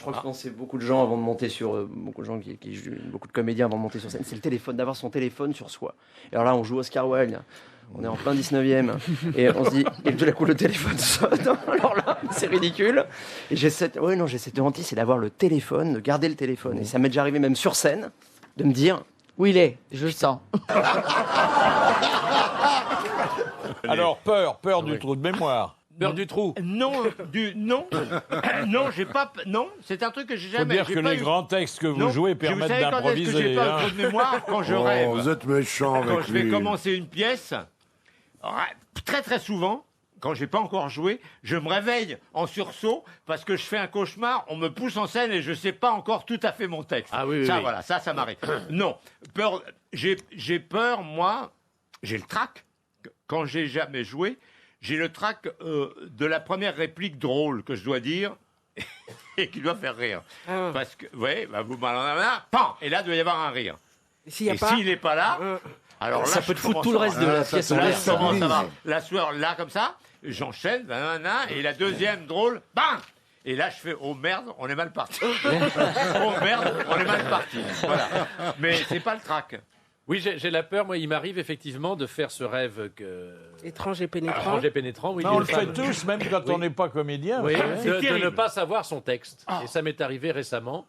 Je crois que c'est beaucoup de gens avant de monter sur beaucoup de gens qui jouent, beaucoup de comédiens avant de monter sur scène, c'est le téléphone, d'avoir son téléphone sur soi. Et alors là, on joue Oscar Wilde, on est en plein 19e et on se dit et tout d'un coup le téléphone sonne. Alors là, c'est ridicule. Et j'ai cette hantise, c'est d'avoir le téléphone, de garder le téléphone. Et ça m'est déjà arrivé même sur scène de me dire où il est, je le sens. Alors, peur du trou de mémoire. Peur du trou. Non, non, non, j'ai pas, non, c'est un truc que j'ai Faut jamais. dire j'ai que pas les eu. grands textes que vous Non, jouez vous permettent savez quand est-ce que j'ai d'improviser. pas hein. le trou de mémoire quand je Oh, rêve. vous êtes méchant Quand avec je vais lui. commencer une pièce, très très souvent, quand j'ai pas encore joué, je me réveille en sursaut parce que je fais un cauchemar, on me pousse en scène et je sais pas encore tout à fait mon texte. Ah oui, oui, ça oui. voilà, ça m'arrive. Non, peur, j'ai peur, moi, j'ai le trac quand j'ai jamais joué. J'ai le trac de la première réplique drôle que je dois dire et qui doit faire rire. Ah. Parce que, ouais, bah, vous pan, et là, il doit y avoir un rire. Et s'il y a Et pas... s'il n'est pas là, alors là, Ça je peut te foutre commence tout le à reste de avoir- la ça, pièce ça en Là, l'air. je commence à stabilise. avoir la sueur là comme ça, j'enchaîne, nanana, et la deuxième drôle, bam. Et là, je fais oh merde, on est mal parti. Oh merde, on est mal parti. Voilà. Mais c'est pas le trac. Oui, j'ai la peur. Moi, il m'arrive effectivement de faire ce rêve Étrange et pénétrant. étrange et pénétrant. Oui, Non, on le d'une fait femme. tous, même quand on n'est pas comédien. Oui, vous savez. de ne pas savoir son texte. Et ça m'est arrivé récemment.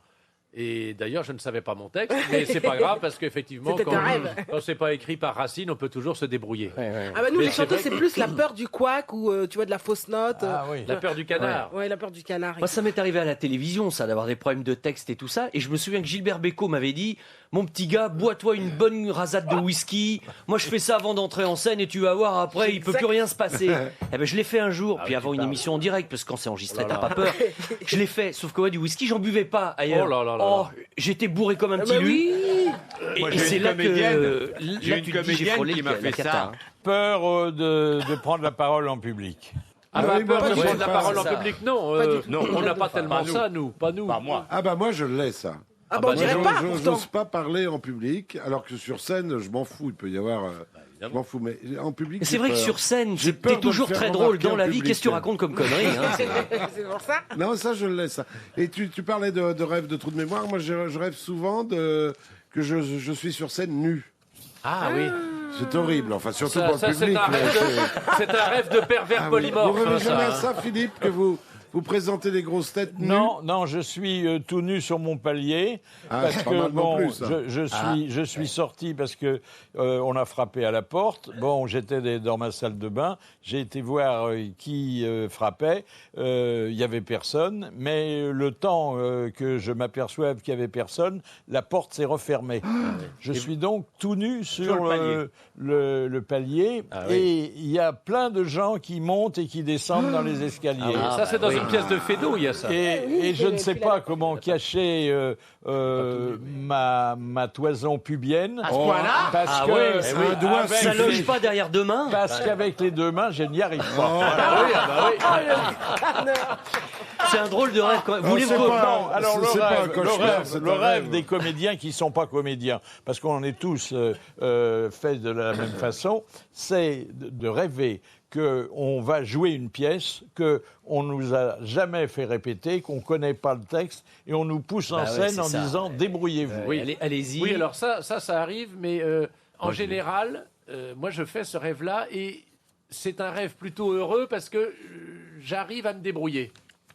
Et d'ailleurs, je ne savais pas mon texte, mais c'est pas grave parce qu'effectivement, C'était quand, un rêve. quand c'est pas écrit par Racine, on peut toujours se débrouiller. Ah bah nous Mais les c'est chanteurs vrai c'est que- plus la peur du couac ou tu vois de la fausse note. Ah oui. La peur du canard. Ouais, la peur du canard. Moi, ça m'est arrivé à la télévision, ça, d'avoir des problèmes de texte et tout ça. Et je me souviens que Gilbert Bécaud m'avait dit mon petit gars, bois-toi une bonne rasade de whisky. Moi, je fais ça avant d'entrer en scène et tu vas voir, après, il peut plus rien se passer. Eh ben, je l'ai fait un jour, puis avant une émission en direct, parce que quand c'est enregistré, t'as pas peur. Je l'ai fait, sauf que ouais, du whisky, j'en buvais pas ailleurs. Oh là là là là. J'étais bourré comme un petit bah lut. oui. Et, Moi, et j'ai c'est une là comédienne. que J'ai là, une tu te dis, j'ai comédienne frôlé qui m'a la fait cata, ça. hein. Peur de prendre la parole en public. Ah Ah bah, oui, peur moi, de j'ai prendre la pas parole en ça. public, non. Pas du tout. Non, on n'a pas tellement pas nous. ça, nous. Pas nous. Pas moi. Ah bah moi, je l'ai, ça. Ah bah on dirait pas Je pourtant. n'ose pas parler en public, alors que sur scène, je m'en fous. Il peut y avoir... je m'en fous, mais en public, Mais c'est j'ai vrai que peur. sur scène, J'ai t'es peur de me toujours faire très drôle remarquer dans en la vie. public. Qu'est-ce que tu racontes comme conneries hein, C'est pour ça. Non, ça, je l'ai, ça. Et tu parlais de rêve de trou de mémoire. Moi, je rêve souvent que je suis sur scène nu. Ah oui. C'est horrible, enfin, surtout Ça, pour ça, le c'est public. un mais rêve c'est un rêve de pervers Ah oui. polymorphe. Vous rêvez hein, jamais à ça. ça, Philippe, que vous présentez des grosses têtes nues? Non, je suis tout nu sur mon palier Ah, parce c'est pas que mal non bon, plus, ça. je suis sorti parce que on a frappé à la porte. Bon, j'étais dans ma salle de bain. J'ai été voir qui frappait. Il y avait personne, mais le temps que je m'aperçoive qu'il y avait personne, la porte s'est refermée. Je suis donc tout nu sur le palier et il y a plein de gens qui montent et qui descendent dans les escaliers. Ça, c'est dans une pièce de Feydeau, il y a ça. Et je ne sais pas comment cacher ma toison pubienne. À ce point-là Parce Ah que ouais, un doigt avec Ça les- loge pas derrière deux mains. Parce qu'avec les deux mains, je n'y arrive Oh. pas. C'est un drôle de rêve. Quand même. Vous voulez c'est me- pas- Non, alors c'est pas un le cauchemar, c'est le un rêve rêve. des comédiens qui ne sont pas comédiens, parce qu'on est tous faits de la même façon, c'est de rêver qu'on va jouer une pièce qu'on ne nous a jamais fait répéter, qu'on ne connaît pas le texte, et on nous pousse en Bah ouais, scène c'est en ça. disant « débrouillez-vous Oui. Allez-y. Oui, alors ça arrive, mais en général, moi je fais ce rêve-là et c'est un rêve plutôt heureux parce que j'arrive à me débrouiller.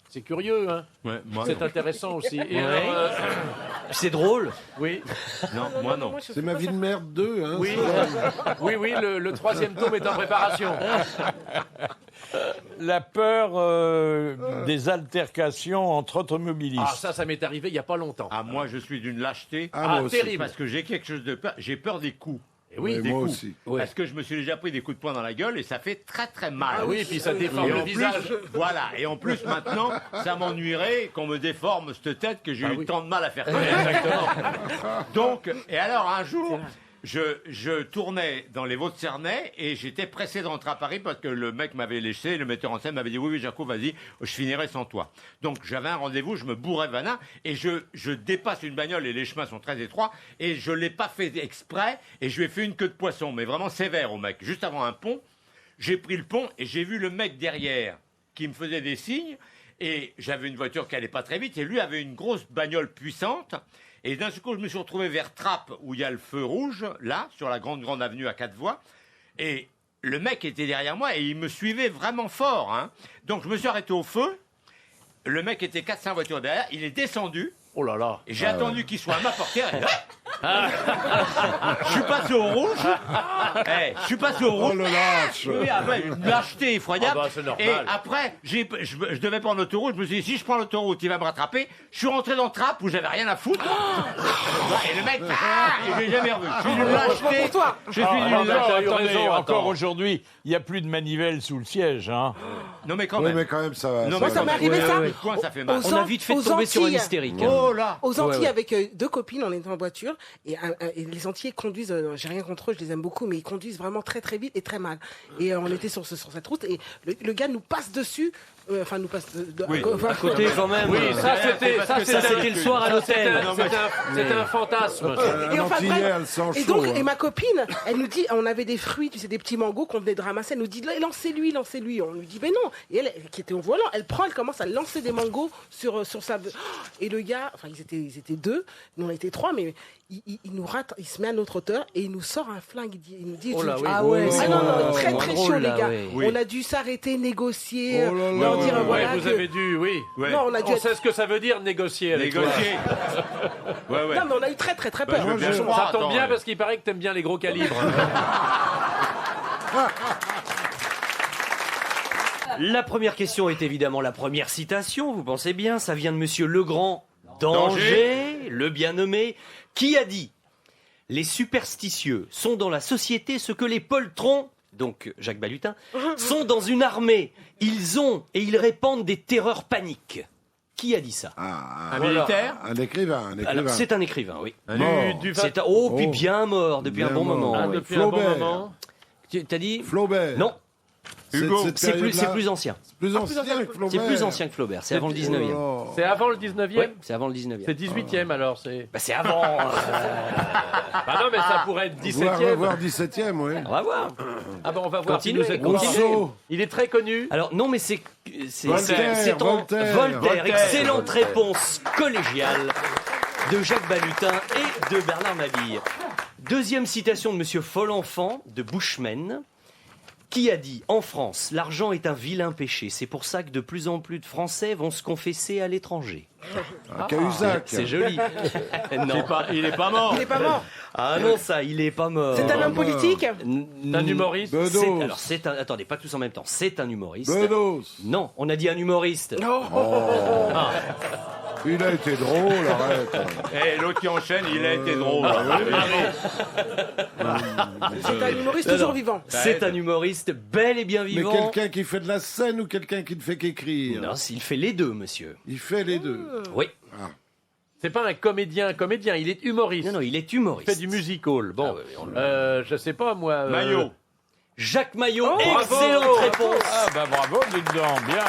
C'est curieux, hein. Ouais, moi, C'est non. intéressant aussi. Et Ouais. alors, C'est drôle. Oui. Non, moi non. C'est ma vie de merde 2. Hein, Oui, oui, le troisième tome est en préparation. La peur des altercations entre automobilistes. Ah, ça m'est arrivé il n'y a pas longtemps. Ah, moi, je suis d'une lâcheté. moi aussi. terrible. Parce que j'ai quelque chose de peur. J'ai peur des coups. Et oui, des moi coups. aussi. Ouais. Parce que je me suis déjà pris des coups de poing dans la gueule et ça fait très très mal. Ah oui, puis ça déforme Et le en plus, visage. voilà. Et en plus, maintenant, ça m'ennuierait qu'on me déforme cette tête que j'ai eu tant de mal à faire connaître. Exactement. Donc, et alors, un jour, je tournais dans les Vaux-de-Cernay et j'étais pressé de rentrer à Paris parce que le mec m'avait laissé, le metteur en scène m'avait dit oui, Jaco, vas-y, je finirai sans toi. Donc, j'avais un rendez-vous, je me bourrais Vannin et je dépasse une bagnole et les chemins sont très étroits et je l'ai pas fait exprès et je lui ai fait une queue de poisson, mais vraiment sévère au mec. Juste avant un pont, j'ai pris le pont et j'ai vu le mec derrière qui me faisait des signes et j'avais une voiture qui allait pas très vite et lui avait une grosse bagnole puissante. Et d'un seul coup, je me suis retrouvé vers Trappes, où il y a le feu rouge, là, sur la grande avenue à 4 voies. Et le mec était derrière moi et il me suivait vraiment fort. Hein. Donc je me suis arrêté au feu. Le mec était 4-5 voitures derrière. Il est descendu. Oh là là. Et j'ai attendu qu'il soit à ma portière. Et je suis passé au rouge. Je suis passé au rouge. Oh le lâche. Oui, après, une lâcheté effroyable. Ah bah, c'est normal. Et après, je devais prendre l'autoroute. Je me suis dit, si je prends l'autoroute, il va me rattraper. Je suis rentré dans Trappes où j'avais rien à foutre. Et le mec, je l'ai jamais revu. Je suis d'une lâcheté. Je suis d'une lâcheté. Attendez, encore aujourd'hui, il n'y a plus de manivelle sous le siège. Hein. Non, mais quand Oui, même. mais quand même, ça va. Non, Moi, ça m'est arrivé ça. Point, ça fait mal. Aux On a vite fait de aux tomber sur un Antilles. hystérique. Oh là. Aux Antilles, Ouais. avec deux copines, on était en voiture et les Antillais conduisent. J'ai rien contre eux, je les aime beaucoup, mais ils conduisent vraiment très très vite et très mal. Et on était sur cette route et le gars nous passe dessus. Enfin, nous passe À côté, quand même. Oui, ça c'était le soir à l'hôtel. C'était un fantasme. Et enfin, Antillais, bref. elle sent Et chaud, donc, hein. et ma copine, elle nous dit, on avait des fruits, tu sais, des petits mangos qu'on venait de ramasser. Elle nous dit, lancez-lui. On lui dit, mais non. Et elle, qui était au volant, elle commence à lancer des mangos sur sa. Et le gars, enfin, ils étaient deux, nous on était trois, mais il nous rate, il se met à notre hauteur et il nous sort un flingue. Il nous dit, Oh là, oui. ah ouais, Oh, non, c'est très moins très drôle, chaud, les là, gars. oui. On a dû s'arrêter, négocier, Oh là là. leur dire, Ouais, voilà. Vous avez dû, oui. Ouais. Non, on a dû On être- sait ce que ça veut dire négocier avec toi. Négocier. Ouais, ouais. Non, mais on a eu très très très Bah, peur. je veux bien Franchement. croire. Ça tombe Attends, bien ouais. parce qu'il paraît que t'aimes bien les gros calibres. La première question est évidemment la première citation, vous pensez bien, ça vient de Monsieur Legrand d'Angers, le bien nommé, qui a dit « Les superstitieux sont dans la société ce que les poltrons, donc Jacques Balutin, sont dans une armée. Ils ont et ils répandent des terreurs paniques. » Qui a dit ça? Un militaire. Un écrivain, Alors, c'est un écrivain, oui. Du C'est un- puis bien mort depuis un bon moment. oui. depuis un bon Flaubert. moment. T'as dit? Flaubert. Non, Hugo. c'est plus ancien. Plus ancien que Flaubert. C'est plus ancien que Flaubert, c'est avant le 19e. Oh là. C'est avant le 19e. Oui, c'est avant le 19e. C'est 18e alors. C'est. Bah, c'est avant. Bah non, mais ça pourrait être Voir 17e. 17e, oui. On va voir. Ah bah on va voir. Continuez, si nous êtes continuez. Rousseau. Il est très connu. Alors non, mais c'est Voltaire, en Voltaire. Excellente réponse collégiale de Jacques Balutin et de Bernard Mabille. Deuxième citation de Monsieur Folenfant de Bushman, qui a dit « En France, l'argent est un vilain péché. C'est pour ça que de plus en plus de Français vont se confesser à l'étranger. Cahuzac. » C'est joli. Non. Il est pas mort. Il n'est pas mort. Ah non, ça, il est pas mort. C'est un homme politique. Un humoriste. Bedos. Alors, attendez, pas tous en même temps. C'est un humoriste. Bedos. Non, on a dit un humoriste. Il a été drôle, arrête. Et l'autre qui enchaîne, il a été drôle. C'est un humoriste toujours vivant. C'est un humoriste bel et bien Mais vivant. quelqu'un qui fait de la scène ou quelqu'un qui ne fait qu'écrire? Non, il fait les deux, monsieur. Il fait les deux. Oui. C'est pas un comédien, il est humoriste. Non, il est Il humoriste. fait du music hall. Bon, Ah ouais, je sais pas moi. Maillot. Jacques Maillot, bravo. excellente réponse. Ah bah bravo, dites donc, bien.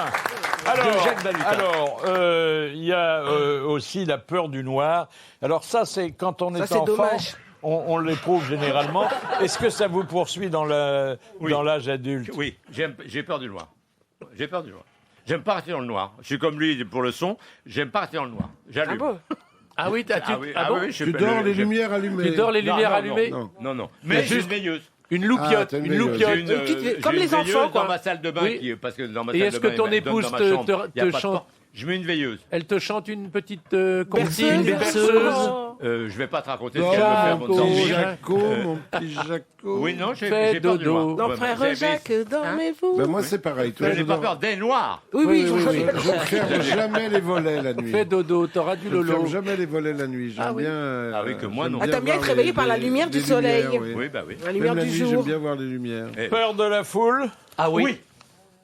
Alors, Jacques Balutin. il y a aussi la peur du noir. Alors ça, c'est quand on Ça, est c'est enfant, dommage. on l'éprouve généralement. Est-ce que ça vous poursuit dans l'âge adulte? Oui, j'ai peur du noir. J'ai peur du noir. J'aime pas rester dans le noir. Je suis comme lui pour le son. J'aime pas rester dans le noir. J'allume. Ah bon? Ah oui, je Tu dors les lumières allumées. Tu dors les lumières allumées. Non. Mais juste veilleuse. Une loupiote, t'as une une veilleuse. loupiote. Comme j'ai les une veilleuse enfants, quoi. dans ma salle de bain, Oui. parce que dans ma Et salle est-ce de bain, que ton elle donne épouse dans ma chambre. te Il y a pas de chante porte. Je mets une veilleuse. Elle te chante une petite Berceuse. une berceuse. Je vais pas te raconter ce qu'elle me fait avant de dormir. Jaco, mon petit Jaco. Oui, non, j'ai Fais peur du noir. Non, Ouais, frère vous avez- Jacques, dormez-vous. Ben moi, c'est pareil. Je n'ai pas peur des noirs. Oui, oui, Je ne ferme jamais les volets la nuit. Fais dodo, t'auras du Je ne ferme lolo. jamais les volets la nuit. J'aime bien. Ah oui, que moi, non. Ah, t'aimes bien être réveillé par la lumière du soleil. Oui, bah oui. La lumière Même la du nuit, j'aime jour. bien voir les lumières. Peur de la foule. Ah oui. Oui.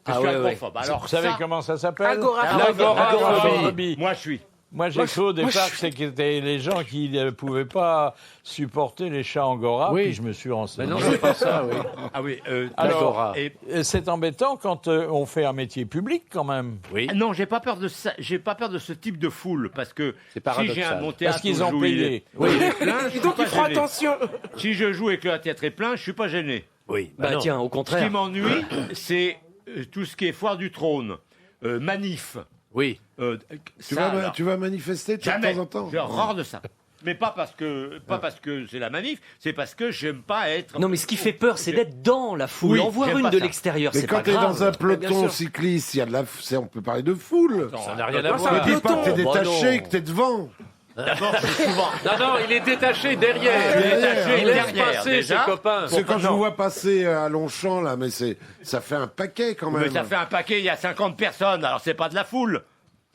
Je Ah suis ouais, ouais. agoraphobe. Alors, Vous savez ça, comment ça s'appelle? L'agoraphobie. moi, je suis. Moi, j'ai cru au départ que c'était les gens qui ne pouvaient pas supporter les chats angora, Oui. puis je me suis Mais renseigné. non, c'est pas ça, oui. Ah oui. Alors, L'agora. et- c'est embêtant quand on fait un métier public, quand même. Oui. Non, j'ai pas peur de ça. J'ai pas peur de ce type de foule parce que C'est si paradoxal. j'ai un mon théâtre Parce qu'ils où ont je joue, payé. il est plein, je Et suis donc, pas ils feront gêné. attention. Si je joue et que le théâtre est plein, je suis pas gêné. Oui. Bah non. tiens, au Ce qui contraire. m'ennuie, c'est tout ce qui est foire du trône, manif. Oui. Tu vas manifester de Jamais. temps en temps. J'ai horreur de ça. Mais pas parce que c'est la manif, c'est parce que j'aime pas être. Non, mais ce qui fait peur, c'est d'être dans la foule. Oui, En voir j'aime une pas de ça. l'extérieur, Mais c'est quand pas t'es grave. dans un bien peloton sûr. cycliste, il y a on peut parler de foule. Ça n'a rien à Non, ça voir. veut Dis pas que t'es Bah détaché, non. que t'es devant. D'abord, je suis souvent. Non, non, il est détaché derrière. Il est détaché Il laisse derrière, passer déjà. ses copains. C'est quand je vous vois passer à Longchamp, là, mais ça fait un paquet quand même. Mais ça fait un paquet, il y a 50 personnes, alors c'est pas de la foule.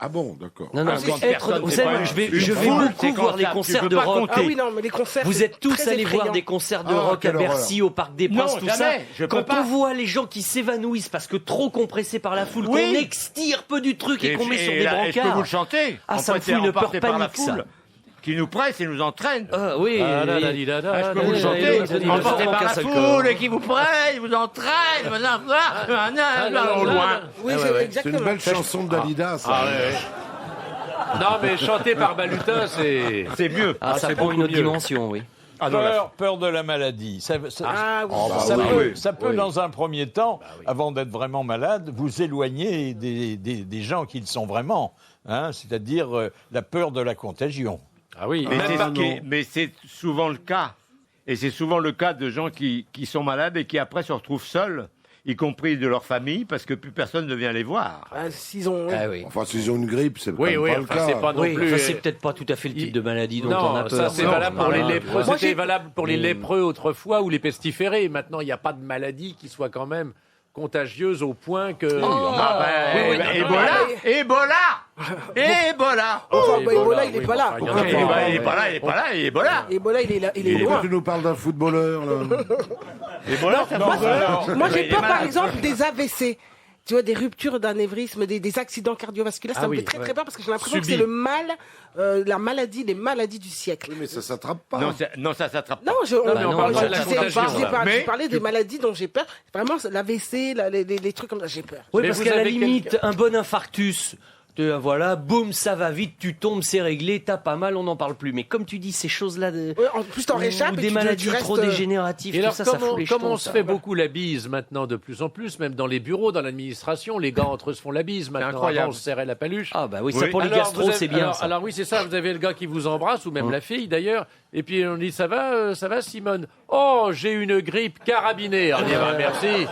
Ah bon, d'accord. Non, non, Ah, mais quand être, personne, vous c'est savez, pas une je vais foule, c'est beaucoup quand voir les ça, tu concerts peux de pas rock. compter. Ah oui, non, mais les concerts. Vous êtes tous très allés voir effrayant. des concerts de Ah, rock à quelle Bercy, au Parc des Princes, Non, tout jamais, ça. je peux Quand pas. on voit les gens qui s'évanouissent parce que trop compressés par la foule, Oui. qu'on extirpe du truc et qu'on met sur des là, et je peux vous brancards. le chanter. Ah, On ça me peut fout une emporter peur par la panique, ça. foule, qui nous presse et nous entraîne. Ah oui. Ah, là, là, et- là, là, Ah, je peux vous le et chanter. l'autre, il va Emporté faire par qu'un la seul foule corps. et qui vous presse, vous entraîne, au loin. Oui, Ouais, c'est ouais. C'est exactement. une belle chanson de Dalida, ça. Ah, ouais, ouais. Non, mais chanter par Balutin, c'est. C'est mieux. Ah, ça c'est prend beaucoup une autre mieux. dimension, oui. Ah, non, là, Peur de la maladie. Ça Ah oui. ça oui, peut, oui. ça peut, Oui. dans un premier temps, avant d'être vraiment malade, vous éloigner des gens qui le sont vraiment. Hein, c'est-à-dire la peur de la contagion. Ah oui. Mais même c'est pas- ce qui est- mais c'est souvent le cas. Et c'est souvent le cas de gens qui sont malades et qui après se retrouvent seuls, y compris de leur famille, parce que plus personne ne vient les voir. Ah, s'ils ont. Ah oui. Enfin, s'ils ont une grippe, c'est Oui, quand oui, même pas enfin, le c'est cas. pas non Oui, plus. enfin, c'est peut-être pas tout à fait le type de maladie dont on a Non, peur. ça c'est Non, valable pour les voilà. lépreux. Moi, C'était j'ai- valable pour les lépreux autrefois ou les pestiférés. Maintenant, il n'y a pas de maladie qui soit quand même contagieuse au point que. Ah ben, oui, oui, Ebola, oui. Ebola. Enfin, Oui, bah, Ebola, il est oui, pas là. enfin, il y en a Enfin, pas. Il est pas là, il est pas là, et Ebola. Ebola, il est là, il est Pourquoi loin. tu nous parles d'un footballeur, là Ebola, ça Moi, va. moi, Il j'ai est peur, par malade. exemple, des AVC. Tu vois, des ruptures d'anévrisme, des accidents cardiovasculaires, ça Ah me oui, fait très ouais. très peur parce que j'ai l'impression que Subi. c'est le mal, la maladie, les maladies du siècle. Mais ça s'attrape pas. Non, ça s'attrape pas. Non, mais on parle pas de la contagion, là. j'ai parlé des maladies dont j'ai peur. Vraiment, l'AVC, les trucs comme ça, j'ai peur. Oui, Mais parce vous qu'à la avez limite, un bon infarctus, voilà, boum, ça va vite, tu tombes, c'est réglé, t'as pas mal, on n'en parle plus. Mais comme tu dis, ces choses-là, Ouais, en plus, t'en réchappes ou et des tu maladies restes, trop dégénératives, Et tout alors, ça, ça fout les comme jetons, on se ça. fait beaucoup la bise maintenant de plus en plus, même dans les bureaux, dans l'administration, les gars entre eux se font la bise maintenant. incroyable. Avant, on se serrait la paluche. Ah bah oui, ça pour les Alors, gastro, vous avez- c'est bien alors, ça. alors oui, c'est ça. Vous avez le gars qui vous embrasse, ou même la fille d'ailleurs. Et puis on dit ça va Simone. Oh, j'ai une grippe carabinée. On dit bah, merci.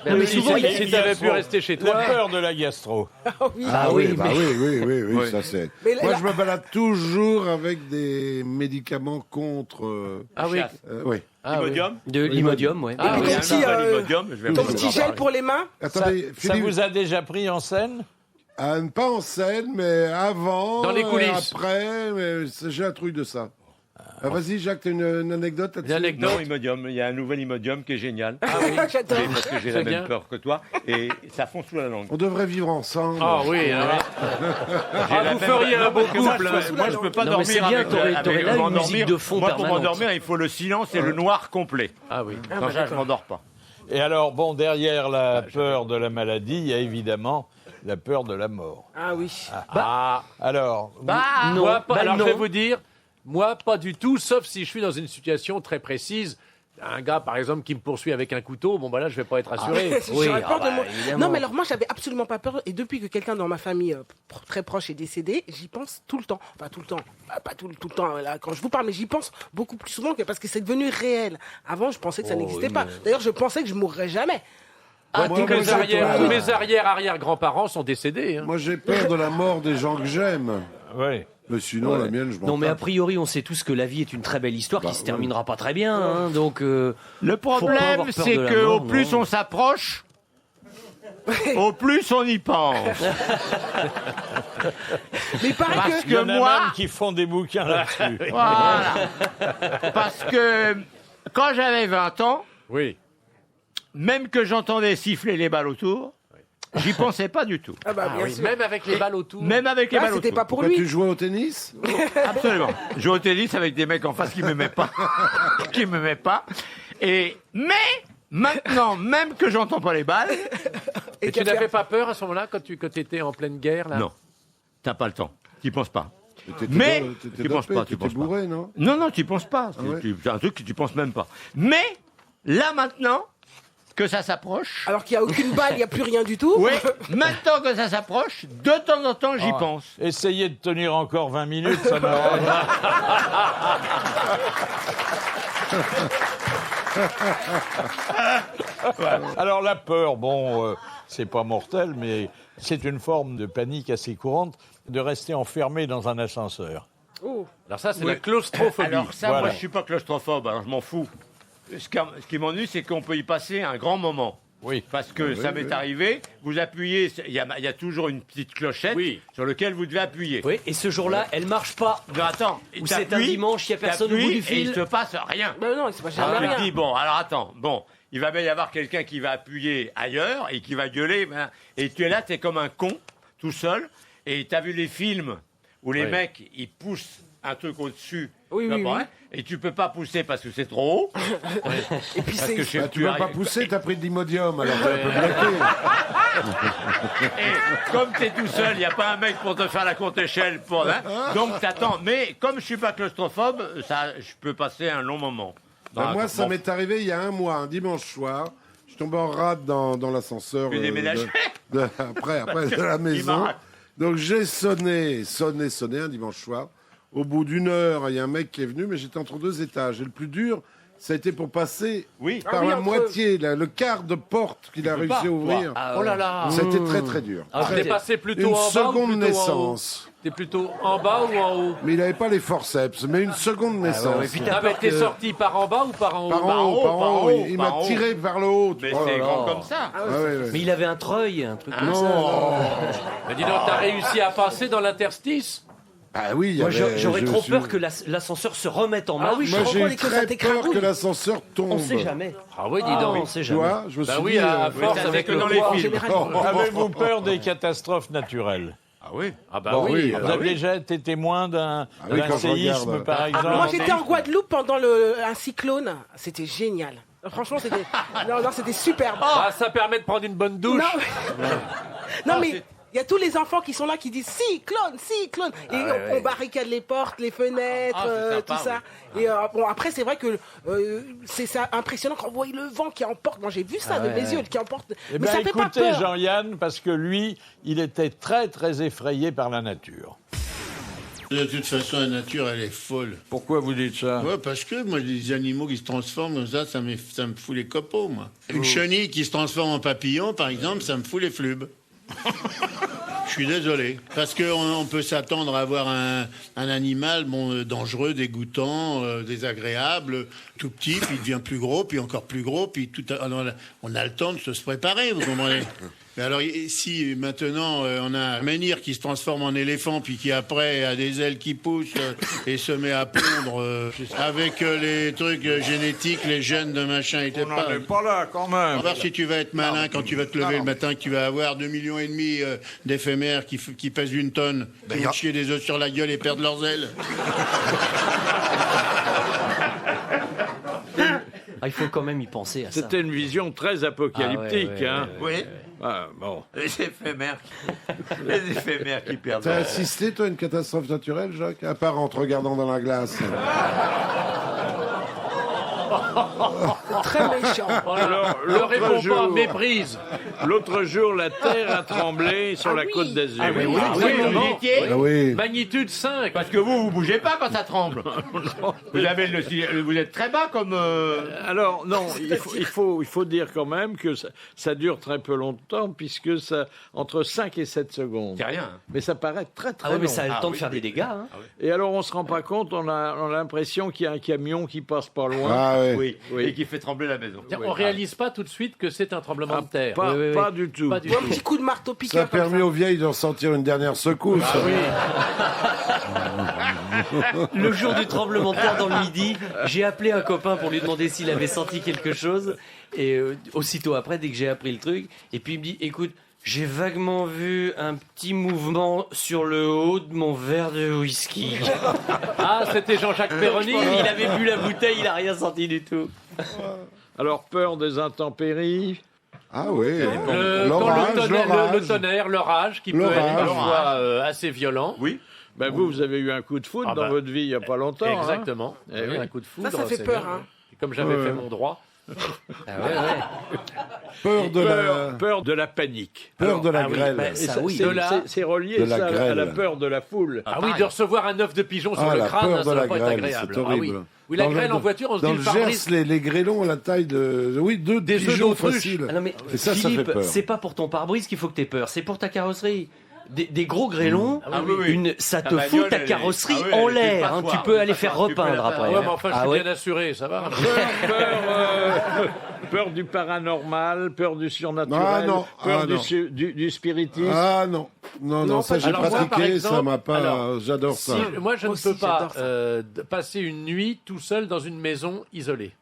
mais souvent, il y a- si t'avais pu rester chez toi. La peur de la gastro. Ah oui, bah mais- oui, ça c'est. Mais Moi, là- je me balade toujours avec des médicaments contre. Ah oui. Oui. Ah, oui. Imodium. De l'imodium, ouais. Ah, Et oui. ton petit, Imodium, je vais ton vous petit en gel parler. pour les mains. Attendez, Ça Philippe, vous a déjà pris en scène? pas en scène, mais avant. Dans les coulisses. Après, mais j'ai un truc de ça. Vas-y, Jacques, t'as une anecdote là-dessus? Une anecdote. Non, Imodium, il y a un nouvel Imodium qui est génial. J'adore. Parce que j'ai C'est la même bien. peur que toi. Et ça fond sous la langue. On devrait vivre ensemble. Ah oui. hein. Ah, vous feriez un beau couple. Moi, je peux pas Non, mais c'est dormir bien, avec t'aurais là une m'endormir. musique de fond Moi, pour permanente. m'endormir, il faut le silence et le noir complet. Ah oui. Sans ça, je m'endors pas. Et alors, bon, derrière la peur de la maladie, il y a évidemment la peur de la mort. Ah oui. Ah. Alors, non, Moi, pas, bah alors non. je vais vous dire, moi pas du tout, sauf si je suis dans une situation très précise. Un gars, par exemple, qui me poursuit avec un couteau, bon, bah là, je vais pas être assuré. Oui, J'aurais peur ah de bah, moi. évidemment. Non, mais alors moi, j'avais absolument pas peur. Et depuis que quelqu'un dans ma famille très proche est décédé, j'y pense tout le temps. Enfin, tout le temps. Pas tout le temps, là, quand je vous parle, mais j'y pense beaucoup plus souvent parce que c'est devenu réel. Avant, je pensais que ça n'existait pas. D'ailleurs, je pensais que je mourrais jamais. Tous mes arrière-arrière-grands-parents sont décédés. Hein. Moi, j'ai peur de la mort des gens que j'aime. Oui. Mais sinon, la mienne, je m'en Non, mais a tape. priori, on sait tous que la vie est une très belle histoire qui se terminera pas très bien. Hein, donc, Le faut pas problème, avoir peur c'est de la qu'au mort, plus non. on s'approche, au plus on y pense. Mais pareil Parce Il y que en a moi, même qui font des bouquins là-dessus. voilà. Parce que quand j'avais 20 ans, Oui. même que j'entendais siffler les balles autour, j'y pensais pas du tout. Ah bah bien sûr. Même avec les balles autour. Même avec les balles C'était autour. pas pour Pourquoi lui. tu jouais au tennis? Absolument. Je jouais au tennis avec des mecs en face qui m'aimaient pas. qui m'aimaient pas. Mais maintenant, même que j'entends pas les balles, Et tu n'avais pas peur à ce moment-là quand tu étais en pleine guerre là? non. T'as pas le temps. T'y penses pas. T'étais Mais t'étais tu penses dopé, pas, tu t'étais penses pas. bourré, non? Non, tu penses pas. ouais C'est un truc que tu penses même pas. Mais là maintenant que ça s'approche. Alors qu'il n'y a aucune balle, il n'y a plus rien du tout. Oui, maintenant que ça s'approche, de temps en temps, j'y pense. Essayez de tenir encore 20 minutes, ça n'arrive pas. Alors la peur, bon, c'est pas mortel, mais c'est une forme de panique assez courante de rester enfermé dans un ascenseur. Oh. Alors ça, c'est la claustrophobie. Alors ça, Voilà. moi, je suis pas claustrophobe, alors je m'en fous. Ce qui m'ennuie, c'est qu'on peut y passer un grand moment. Oui. Parce que ça m'est arrivé, vous appuyez, il y a toujours une petite clochette sur laquelle vous devez appuyer. Oui, et ce jour-là, elle marche pas. Non, attends, Ou c'est un dimanche, il n'y a personne au bout du et fil. il se passe rien. Ben non, il se passe jamais Alors tu rien. te dis, bon, alors attends, bon, il va bien y avoir quelqu'un qui va appuyer ailleurs et qui va gueuler, ben, et tu es là, tu es comme un con, tout seul, et tu as vu les films où les mecs, ils poussent un truc au-dessus, Oui, tu vois oui, pas, oui. hein, et tu peux pas pousser parce que c'est trop haut. Et puis Parce que c'est. Bah, tu vas pas pousser, t'as pris de l'imodium, alors t'as un peu bloqué. Et comme tu es tout seul, il n'y a pas un mec pour te faire la compte-échelle. Donc t'attends. Mais comme je suis pas claustrophobe, ça, je peux passer un long moment. Bah, moi, ça m'est arrivé il y a un mois, un dimanche soir. Je suis tombé en rade dans l'ascenseur. Puis déménager. Après de la maison. Donc j'ai sonné un dimanche soir. Au bout d'une heure, il y a un mec qui est venu, mais j'étais entre deux étages. Et le plus dur, ça a été pour passer par la moitié, le quart de porte qu'il a réussi à ouvrir. Oh là là. C'était très très dur. T'es passé plutôt Une en bas ou seconde plutôt naissance. en haut? T'es plutôt en bas ou en haut? Mais il n'avait pas les forceps, mais une seconde naissance. Ah mais t'es sorti par en bas ou par en haut? Par en haut. Il m'a tiré vers le haut. Mais Oh là c'est là. grand comme ça. Mais il avait un treuil, un truc comme ça. Non. Mais dis donc, t'as réussi à passer dans l'interstice? Ah oui, il y Moi, avait- j'aurais je trop suis- peur que l'ascenseur se remette en marche. oui, je Moi, te j'ai rends eu compte que ça très peur t'écrabouille. que l'ascenseur tombe. On sait jamais. Ah oui, dis On donc. sait Tu jamais. vois, je me Bah suis oui, dit... à force ça, c'est avec que le dans les poids. films. Avez-vous peur des catastrophes naturelles? Ah oui. Ah bah Bon, oui. Vous avez déjà été témoin d'un oui, quand je séisme, regarde. par exemple? Moi, j'étais en Guadeloupe pendant un cyclone. C'était génial. Franchement, c'était. Non, c'était superbe. Ah, ça permet de prendre une bonne douche. Non, mais il y a tous les enfants qui sont là qui disent cyclone. Et on barricade les portes, les fenêtres, c'est sympa, tout ça. Et bon, après, c'est vrai que c'est ça impressionnant quand on voit le vent qui emporte. Moi, j'ai vu ça de mes yeux, qui emporte. Eh Mais bien, ça fait pas écoutez peur. Jean-Yann, parce que lui, il était très, très effrayé par la nature. De toute façon, la nature, elle est folle. Pourquoi vous dites ça? Ouais, parce que moi, les animaux qui se transforment comme ça me fout les copeaux, moi. Une chenille qui se transforme en papillon, par exemple, ça me fout les flubes. Je suis désolé. Parce qu'on peut s'attendre à avoir un animal dangereux, dégoûtant, désagréable, tout petit, puis il devient plus gros, puis encore plus gros, puis on a le temps de se préparer, vous comprenez? Mais alors, si maintenant on a un menhir qui se transforme en éléphant, puis qui après a des ailes qui poussent et se met à pondre avec les trucs génétiques, les gènes de machin, il On n'en est pas là, quand on même. va voir si tu vas être malin quand tu vas te lever le matin, que tu vas avoir 2,5 millions d'éphémères qui pèsent 1 tonne, qui vont te chier des œufs sur la gueule et perdre leurs ailes. Il faut quand même y penser à ça. C'était une vision très apocalyptique. Oui. Ah, bon. Les éphémères qui perdent. T'as assisté, toi, à une catastrophe naturelle, Jacques? À part en te regardant dans la glace. C'est très méchant. Alors, Ne réponds pas, méprise. L'autre jour, la terre a tremblé sur la côte d'Azur. Ah oui, oui, vous y étiez Ah oui. Magnitude 5. Parce que vous bougez pas quand ça tremble. Vous êtes très bas comme... Alors, non, il faut dire quand même que ça dure très peu longtemps, puisque ça, entre 5 et 7 secondes. C'est rien. Mais ça paraît très très Ah oui, long. mais ça a le temps de faire des dégâts. Hein. Et alors, on se rend pas compte, on a l'impression qu'il y a un camion qui passe pas loin. Ah oui. Oui, et qui fait trembler la maison. Tiens, on réalise pas tout de suite que c'est un tremblement de terre. Pas du tout. Pas du Ou un tout. petit coup de marteau Ça a piqueur comme permis ça. aux vieilles de ressentir une dernière secousse. Le jour du tremblement de terre dans le Midi, j'ai appelé un copain pour lui demander s'il avait senti quelque chose. Et aussitôt après, dès que j'ai appris le truc, et puis il me dit, écoute, j'ai vaguement vu un petit mouvement sur le haut de mon verre de whisky. Ah, c'était Jean-Jacques Perroni. Il avait bu la bouteille, il a rien senti du tout. Alors, peur des intempéries. Ah oui. Quand L'orage, le tonnerre, l'orage, qui peut être L'orage. parfois assez violent. Oui. Ben vous avez eu un coup de foudre dans votre vie il n'y a pas longtemps. Exactement. Eh oui. Un coup de foudre. Ça fait c'est peur, bien. hein. Et comme j'avais fait mon droit. Peur de la panique. Peur de la oui, grêle. ben, ça, oui. C'est relié De la ça, à grêle. la peur de la foule. Ah oui, de recevoir un œuf de pigeon sur Ah, le la crâne, peur ça de va la pas être grêle, agréable. c'est Ah oui. horrible. Oui, la Dans grêle en voiture, on se dans dit le le pare-brise. Gers, les grêlons ont la taille de... Oui, deux Des œufs pigeons d'autruche. faciles. Ah non mais Et ça Philippe, fait peur. c'est pas pour ton pare-brise qu'il faut que t'aies peur, c'est pour ta carrosserie. Des gros grêlons, Ah oui, oui. ça Ta te bagnole, fout ta elle est- carrosserie ah oui, en elle est l'air. pas Tu soir, peux elle aller est faire pas soir, tu peux repeindre la après. faire. Ouais, mais enfin, je Ah suis ouais. bien assuré, ça va. Peur du paranormal, peur du surnaturel, Ah non, peur ah du, non. du spiritisme. Ah non, non, ça j'ai Alors moi, par pratiqué, ça exemple, m'a pas... alors, J'adore ça. Si, moi, je ne Aussi, peux pas j'adore ça. passer une nuit tout seul dans une maison isolée.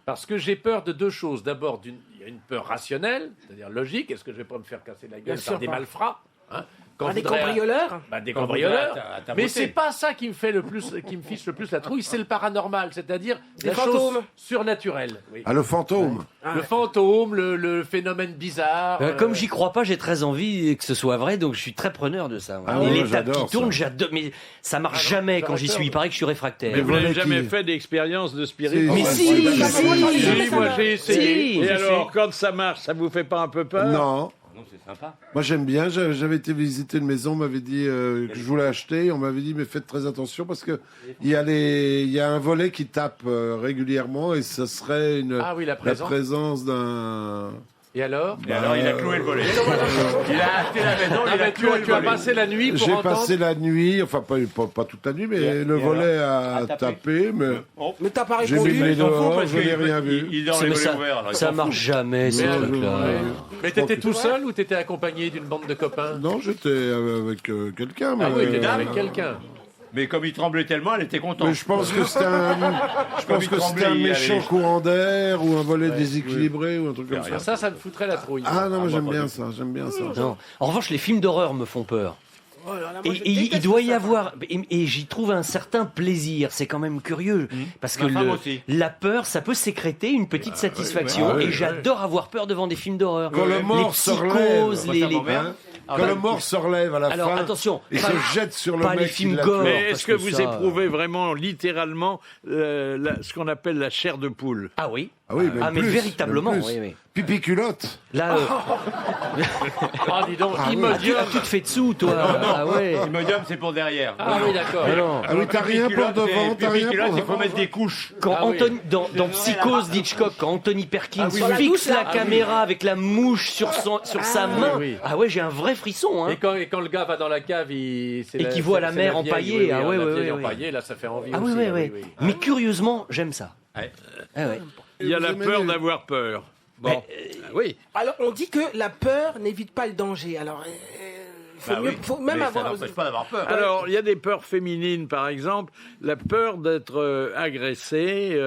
Parce que j'ai peur de deux choses. D'abord, il y a une peur rationnelle, c'est-à-dire logique. Est-ce que je vais pas me faire casser la gueule Bien sûr par des pas. malfrats, hein, Ah, des cambrioleurs. des Quand cambrioleurs. vous êtes à ta Mais beauté. c'est pas ça qui me fait le plus, qui me fiche le plus la trouille, c'est le paranormal, c'est-à-dire Des la fantômes. chose surnaturelle. Oui. Ah, le fantôme. Le fantôme, le phénomène bizarre. Comme j'y crois pas, j'ai très envie que ce soit vrai, donc je suis très preneur de ça. Ah Et ouais, les tables j'adore qui tournent, ça. j'adore, mais ça marche jamais quand j'y suis. Il paraît que je suis réfractaire. Mais vous n'avez voilà jamais qui- fait d'expérience de spiritisme? Mais si, Si, moi j'ai essayé. Si. Et alors, quand ça marche, ça vous fait pas un peu peur? Non. Non, c'est sympa. Moi j'aime bien, j'avais été visiter une maison, on m'avait dit que je voulais acheter, on m'avait dit mais faites très attention parce que il y a un volet qui tape régulièrement et ça serait Ah oui, la présence. présence d'un... Et alors Et alors, il a cloué le volet. Il a acheté la maison, Ah, il a mais cloué le tu as volet. passé la nuit pour J'ai entendre. passé la nuit, enfin pas toute la nuit, mais le volet a tapé, mais Mais t'as pas j'ai répondu. mis le nez Il s'en fout dehors, parce je n'ai qu'il- rien vu. Il dort C'est- les mais volets ouverts. alors il ça s'en marche fout. jamais, ces Mais trucs-là. Mais t'étais tout seul ou t'étais accompagné d'une bande de copains? Non, j'étais avec quelqu'un, mais... Ah oui, t'étais avec quelqu'un. Mais comme il tremblait tellement, elle était contente. Mais je pense que c'était un méchant courant d'air ou un volet déséquilibré ou un truc comme ça. Ça me foutrait la trouille. Ah non, moi moi, j'aime pas bien du ça, j'aime bien ça. Non. En revanche, les films d'horreur me font peur. Oh là là, Et, moi, je et il déteste doit y ça. avoir, et j'y trouve un certain plaisir, c'est quand même curieux, parce que Ma femme aussi. la peur, ça peut sécréter une petite satisfaction, oui, et oui. j'adore avoir peur devant des films d'horreur. Quand le Les mort se psychoses, relève, les... hein, quand le mort se relève à la Alors fin, attention, il pas- se jette sur le pas mec les qui films l'a gore. tué. Mais est-ce que parce vous ça, éprouvez vraiment, littéralement, ce qu'on appelle la chair de poule? Ah oui. Ah oui, même Ah mais plus, véritablement, même plus. oui, oui. Pipi culotte. Là, Ah, dis donc, Ah oui. Imodium. tu te fais dessous, toi. Ah ouais. Imodium, c'est pour derrière. Ah oui, d'accord. Ah non. Ah oui, t'as rien pour devant, t'as rien pour Il faut devant. mettre des couches. Quand Ah oui. Anthony, dans Psychose d'Hitchcock, quand Anthony Perkins oui, oui. fixe Sur la la douche, là. caméra avec la mouche sur sa main, oui. ah ouais, j'ai un vrai frisson. Hein. Et quand le gars va dans la cave, Et qu'il voit la mer empaillée, ah ouais, la ouais, vieille ouais, ouais. empaillée, là, ça fait envie Ah aussi. oui, oui, là, oui. oui. Mais curieusement, j'aime ça. Ouais. Ah ouais. Il y a la Vous peur aimez- d'avoir peur. Bon, oui. Alors, on dit que la peur n'évite pas le danger. Alors, faut même Mais ça avoir. n'empêche pas d'avoir peur. Alors, il y a des peurs féminines, par exemple, la peur d'être agressée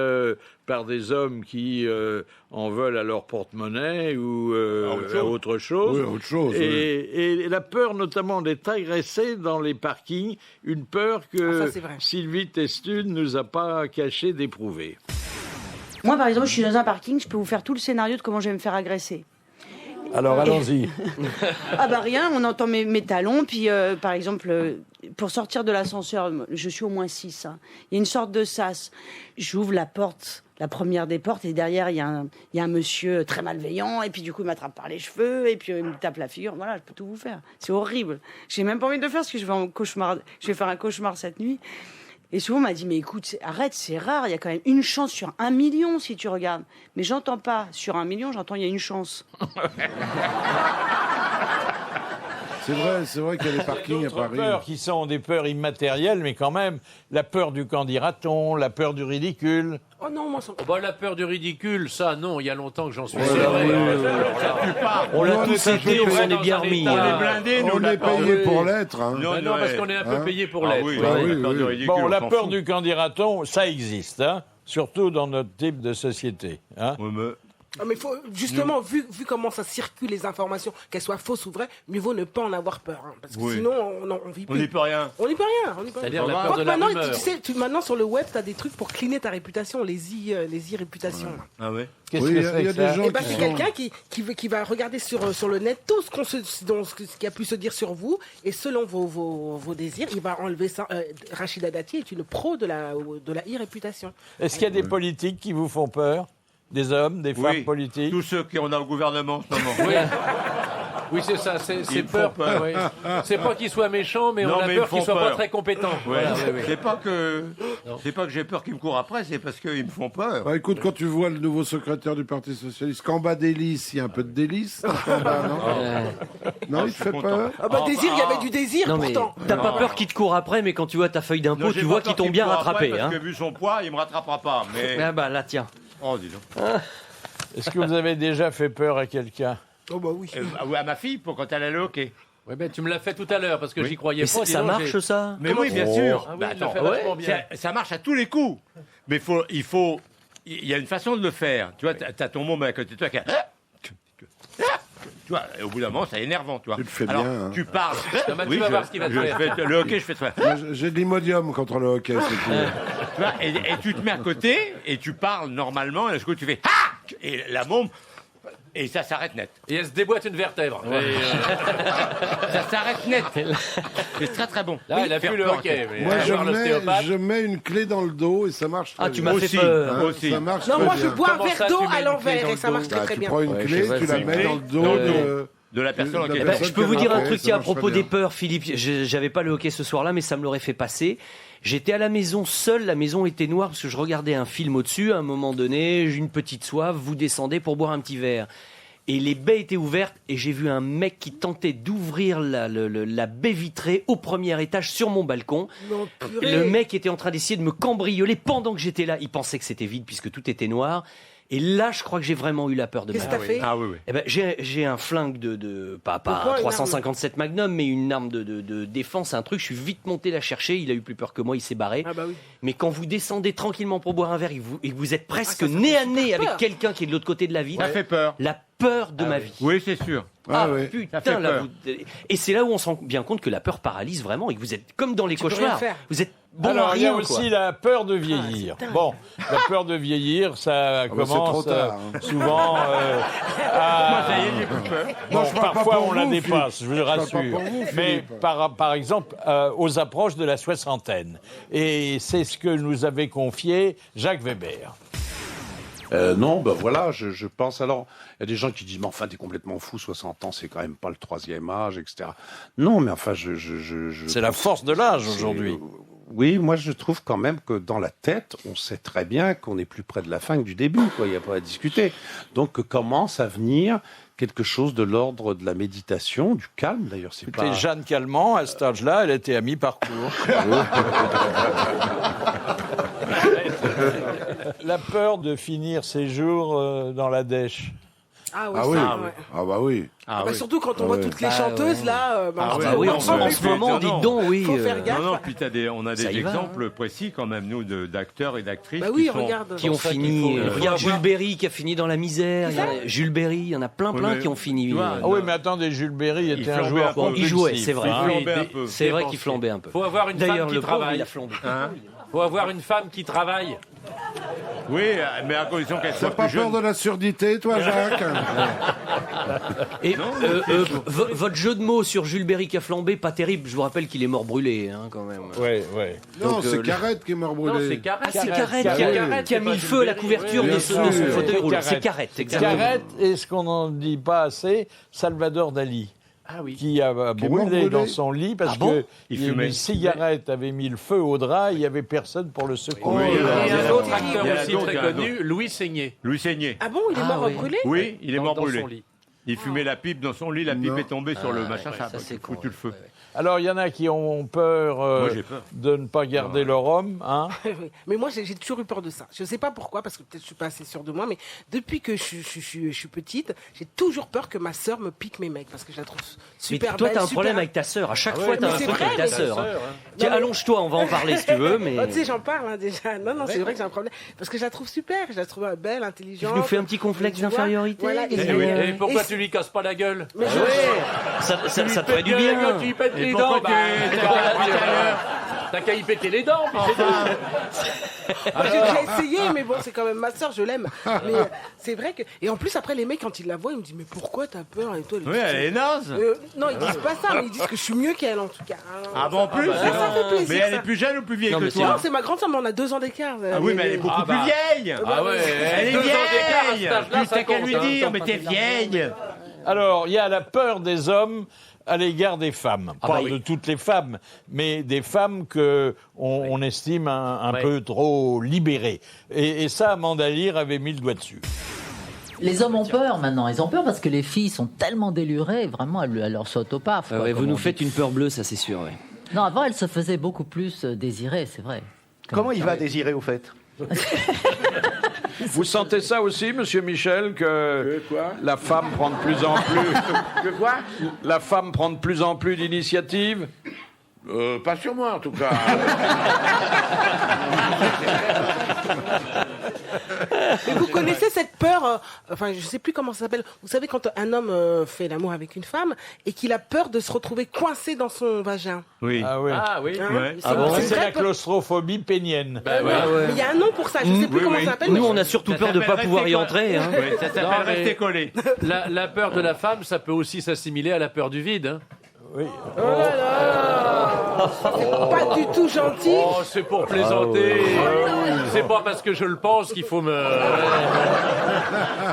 par des hommes qui en veulent à leur porte-monnaie ou à autre chose. Oui, autre chose. oui. Et la peur notamment d'être agressé dans les parkings, une peur Ah, que ça, c'est vrai. Sylvie Testu ne nous a pas caché d'éprouver. Moi, par exemple, je suis dans un parking, je peux vous faire tout le scénario de comment je vais me faire agresser. Alors, allons-y. Ah bah rien, on entend mes talons, puis par exemple, pour sortir de l'ascenseur, je suis au moins 6, hein. Il y a une sorte de sas. J'ouvre la porte la première des portes, et derrière, il y a un monsieur très malveillant, et puis du coup, il m'attrape par les cheveux, et puis il me tape la figure. Voilà, je peux tout vous faire. C'est horrible. J'ai même pas envie de le faire, parce que je vais faire un cauchemar cette nuit. Et souvent, on m'a dit, mais écoute, arrête, c'est rare, il y a quand même une chance sur 1 million, si tu regardes. Mais j'entends pas sur 1 million, j'entends il y a une chance. C'est vrai qu'il y a des parkings à Paris. Peurs qui sont des peurs immatérielles, mais quand même, la peur du qu'en dira-t-on, la peur du ridicule. Oh non, moi, ça... La peur du ridicule, ça, non, il y a longtemps que j'en suis sûr. On l'a tous été, on s'en est bien remis. On est blindés, nous. On est payé pour l'être. Non, parce qu'on est un peu payé pour l'être. Bon, la peur du qu'en dira-t-on, ça existe, hein, surtout dans notre type de société. Hein. Mais faut, justement, vu comment ça circule les informations, qu'elles soient fausses ou vraies, mieux vaut ne pas en avoir peur. Hein, parce que sinon, on vit plus. On n'y peut rien. On n'y peut rien. C'est-à-dire la peur de la rumeur. Maintenant, sur le web, tu as des trucs pour cleaner ta réputation, les e-réputations. Ah ouais. Qu'est-ce que c'est que ça ? C'est quelqu'un qui va regarder sur le net tout ce qui a pu se dire sur vous, et selon vos désirs, il va enlever ça. Rachida Dati est une pro de la e-réputation. Est-ce qu'il y a des politiques qui vous font peur ? Des hommes, des femmes politiques. Tous ceux qui sont dans le gouvernement en ce moment. Oui, c'est ça, c'est peur. Oui. C'est pas qu'ils soient méchants, mais on a peur qu'ils soient pas très compétents. Ouais. Voilà, c'est pas que j'ai peur qu'ils me courent après, c'est parce qu'ils me font peur. Bah, écoute, quand tu vois le nouveau secrétaire du Parti Socialiste, qu'en bas d'hélice, il y a un peu de délice. Non, il te fait peur. Désir, il y avait du désir pourtant. T'as pas peur qu'il te court après, mais quand tu vois ta feuille d'impôt, tu vois qu'ils t'ont bien rattrapé. Parce que vu son poids, il me rattrapera pas. Mais... Ah bah là, tiens. Oh, dis donc. Est-ce que vous avez déjà fait peur à quelqu'un ? Oh bah oui. À ma fille, pour quand elle allait au hockey. Oui, ben tu me l'as fait tout à l'heure, parce que j'y croyais pas. Ça marche, ça ? Mais oui, bien sûr. Ah oui, il le fait vachement bien. Ça marche à tous les coups. Mais il y a une façon de le faire. Tu vois, t'as ton môme à côté de toi qui a... Tu vois, et au bout d'un moment, c'est énervant, tu vois. Tu le fais alors, bien. Hein. Tu parles. Tu vas voir ce qu'il va te faire. Le hockey, je fais ça. J'ai de l'imodium contre le hockey, c'est tout. Tu vois, et tu te mets à côté et tu parles normalement, et du coup, tu fais ah, et la môme. Et ça s'arrête net. Et elle se déboîte une vertèbre. Ça s'arrête net. C'est très très bon. Là, elle a plus le hockey. Mais moi, je mets une clé dans le dos et ça marche très bien. Tu m'as fait peur. Aussi. Ça marche Non, très moi, bien. je bois un verre d'eau à l'envers et ça marche très Tu bien. prends une clé, tu la mets dans le dos de la personne en question. Je peux vous dire un truc à propos des peurs, Philippe. J'avais pas le hockey ce soir-là, mais ça me l'aurait fait passer. J'étais à la maison seul, la maison était noire parce que je regardais un film au-dessus. À un moment donné, j'ai une petite soif, vous descendez pour boire un petit verre. Et les baies étaient ouvertes et j'ai vu un mec qui tentait d'ouvrir la baie vitrée au premier étage sur mon balcon. Non, le mec était en train d'essayer de me cambrioler pendant que j'étais là. Il pensait que c'était vide puisque tout était noir. Et là, je crois que j'ai vraiment eu la peur de ma vie. Qu'est-ce que t'as fait ? Ah oui. Eh ben, j'ai un flingue pas un 357 Magnum, mais une arme de défense, un truc. Je suis vite monté la chercher. Il a eu plus peur que moi, il s'est barré. Ah bah oui. Mais quand vous descendez tranquillement pour boire un verre et que vous êtes presque nez à nez avec quelqu'un qui est de l'autre côté de la vitre, Ça fait peur. la peur de ma vie. Oui, c'est sûr. Ah oui. putain, là, et c'est là où on se rend bien compte que la peur paralyse vraiment et que vous êtes comme dans les cauchemars. Vous êtes bon Alors, à rien. il y a aussi la peur de vieillir. Bon, la peur de vieillir, ça commence trop tard, souvent Moi, ça y est, j'ai plus peur. Bon, je parle pas parfois pour on la vous, dépasse, je vous le parle pas rassure. pour vous, Mais Philippe. par exemple, aux approches de la soixantaine. Et c'est ce que nous avait confié Jacques Weber. Non, ben voilà, je pense alors, il y a des gens qui disent, mais enfin, t'es complètement fou, 60 ans, c'est quand même pas le 3e âge, etc. Non, mais enfin, C'est la force de l'âge aujourd'hui. Oui, moi je trouve quand même que dans la tête, on sait très bien qu'on est plus près de la fin que du début, quoi. Il n'y a pas à discuter. Donc commence à venir quelque chose de l'ordre de la méditation, du calme d'ailleurs. C'est pas... Jeanne Calment, à cet âge-là, elle était à mi-parcours. La peur de finir ses jours dans la dèche. Ah oui, Ah oui. ça, ouais. Ah bah oui. Surtout quand on voit toutes les chanteuses là. En ce moment, dites donc, oui. Faut faire gaffe. Non, puis on a Ça des y va, exemples précis quand même, nous, d'acteurs et d'actrices Bah oui, qui sont... regarde. Qui ont fini. Regarde Jules Berry qui a fini dans la misère. Jules Berry, il y en a plein mais qui ont fini. tu vois, Ah oui, mais attendez, Jules Berry était un flambait joueur un peu. Bon, il jouait, c'est vrai. Il flambait un peu. C'est vrai qu'il flambait un peu. Faut avoir une femme D'ailleurs, qui le pauvre, travaille. il a flambé. Faut avoir une femme qui travaille. Oui, mais à condition qu'elle T'as soit pas plus peur jeune. de la surdité, toi, Jacques? Et votre jeu de mots sur Jules Berry qui a flambé, pas terrible. Je vous rappelle qu'il est mort brûlé, hein, quand même. Ouais. Non, Donc, c'est Carrette qui est mort brûlé. Non, c'est Carrette. Ah, c'est Carrette qui a mis le feu à la couverture de son fauteuil roulant. C'est Carrette, exactement. Carrette, et ce qu'on n'en dit pas assez, Salvador Dali. Ah oui. Qui a brûlé dans son lit parce que fumait. une cigarette avait mis le feu au drap, il n'y avait personne pour le secourir. Et un autre acteur Il y a aussi donc très un connu, Louis Seigné. Louis Seigné. Ah bon, il est mort brûlé? Oui, il est mort Dans brûlé. son lit. Il fumait la pipe dans son lit, la pipe est tombée sur le machin, ça a c'est con, foutu le feu. Alors il y en a qui ont peur, Moi, j'ai peur. de ne pas garder leur homme. Hein. Oui. Mais moi, j'ai toujours eu peur de ça. Je ne sais pas pourquoi, parce que peut-être je suis pas assez sûre de moi, mais depuis que je suis petite, j'ai toujours peur que ma sœur me pique mes mecs, parce que je la trouve Mais super toi, belle. t'as un super- problème avec ta sœur. À chaque fois, t'as mais un c'est truc avec vrai, ta mais- sœur. hein. Non, Tiens, mais- allonge-toi, on va en parler si tu veux. Mais Oh, tu sais, j'en parle hein, déjà. Non, c'est vrai que j'ai un problème. Parce que je la trouve super, je la trouve belle, intelligente. tu nous fais un petit complexe Tu vois, d'infériorité. voilà, Et pourquoi tu lui casses pas la gueule? Mais Ça te ferait du Tu lui pètes bien. Tu lui pètes les pourquoi dents. T'as qu'à y péter les dents. puis c'est tout. J'ai déjà essayé, mais bon, c'est quand même ma sœur, je l'aime. Mais c'est vrai que. Et en plus, après, les mecs, quand ils la voient, ils me disent, mais pourquoi t'as peur? Et toi, Oui, elle est naze. Non, ils disent pas ça, mais ils disent que je suis mieux qu'elle, en tout cas. Ah bon, en plus Ça fait plaisir. Mais elle ça. est plus jeune ou plus vieille Non, que mais toi Non, c'est ma grande sœur, mais on a 2 ans d'écart. Ah oui, mais elle est beaucoup plus vieille. Ah ouais, Elle est 2 ans d'écart à cet vieille. âge-là, Tu ça t'as qu'à compte, lui hein. dire, mais t'es vieille. Alors il y a la peur des hommes à l'égard des femmes. Pas oui. de toutes les femmes, mais des femmes que on estime un peu trop libérées. Et ça, Amanda Lear avait mis le doigt dessus. Les hommes ont peur maintenant, ils ont peur parce que les filles sont tellement délurées, vraiment, elles leur sautent au paf. quoi, Vous comme nous on faites dit. une peur bleue, ça c'est sûr. Ouais. Non, avant, elles se faisaient beaucoup plus désirer, c'est vrai. Comment il va désirer, au fait? Vous sentez ça aussi, Monsieur Michel, que la femme prend de plus en plus... Que quoi? La femme prend de plus en plus d'initiatives? Pas sur moi, en tout cas. Mais vous connaissez cette peur, enfin je sais plus comment ça s'appelle, vous savez quand un homme fait l'amour avec une femme et qu'il a peur de se retrouver coincé dans son vagin. Oui. Ah oui. Ah oui. Hein Ouais. C'est- Ah bon c'est C'est vrai la claustrophobie pénienne. Mais il y a un nom pour ça, je sais plus comment ça s'appelle. Nous, mais- on a surtout peur de ne pas pouvoir y entrer. Hein. Oui, ça s'appelle Non, mais- rester collé. La peur de la femme, ça peut aussi s'assimiler à la peur du vide. Hein. Oui. Oh là là, c'est pas du tout gentil. Oh, c'est pour plaisanter. C'est pas parce que je le pense qu'il faut me.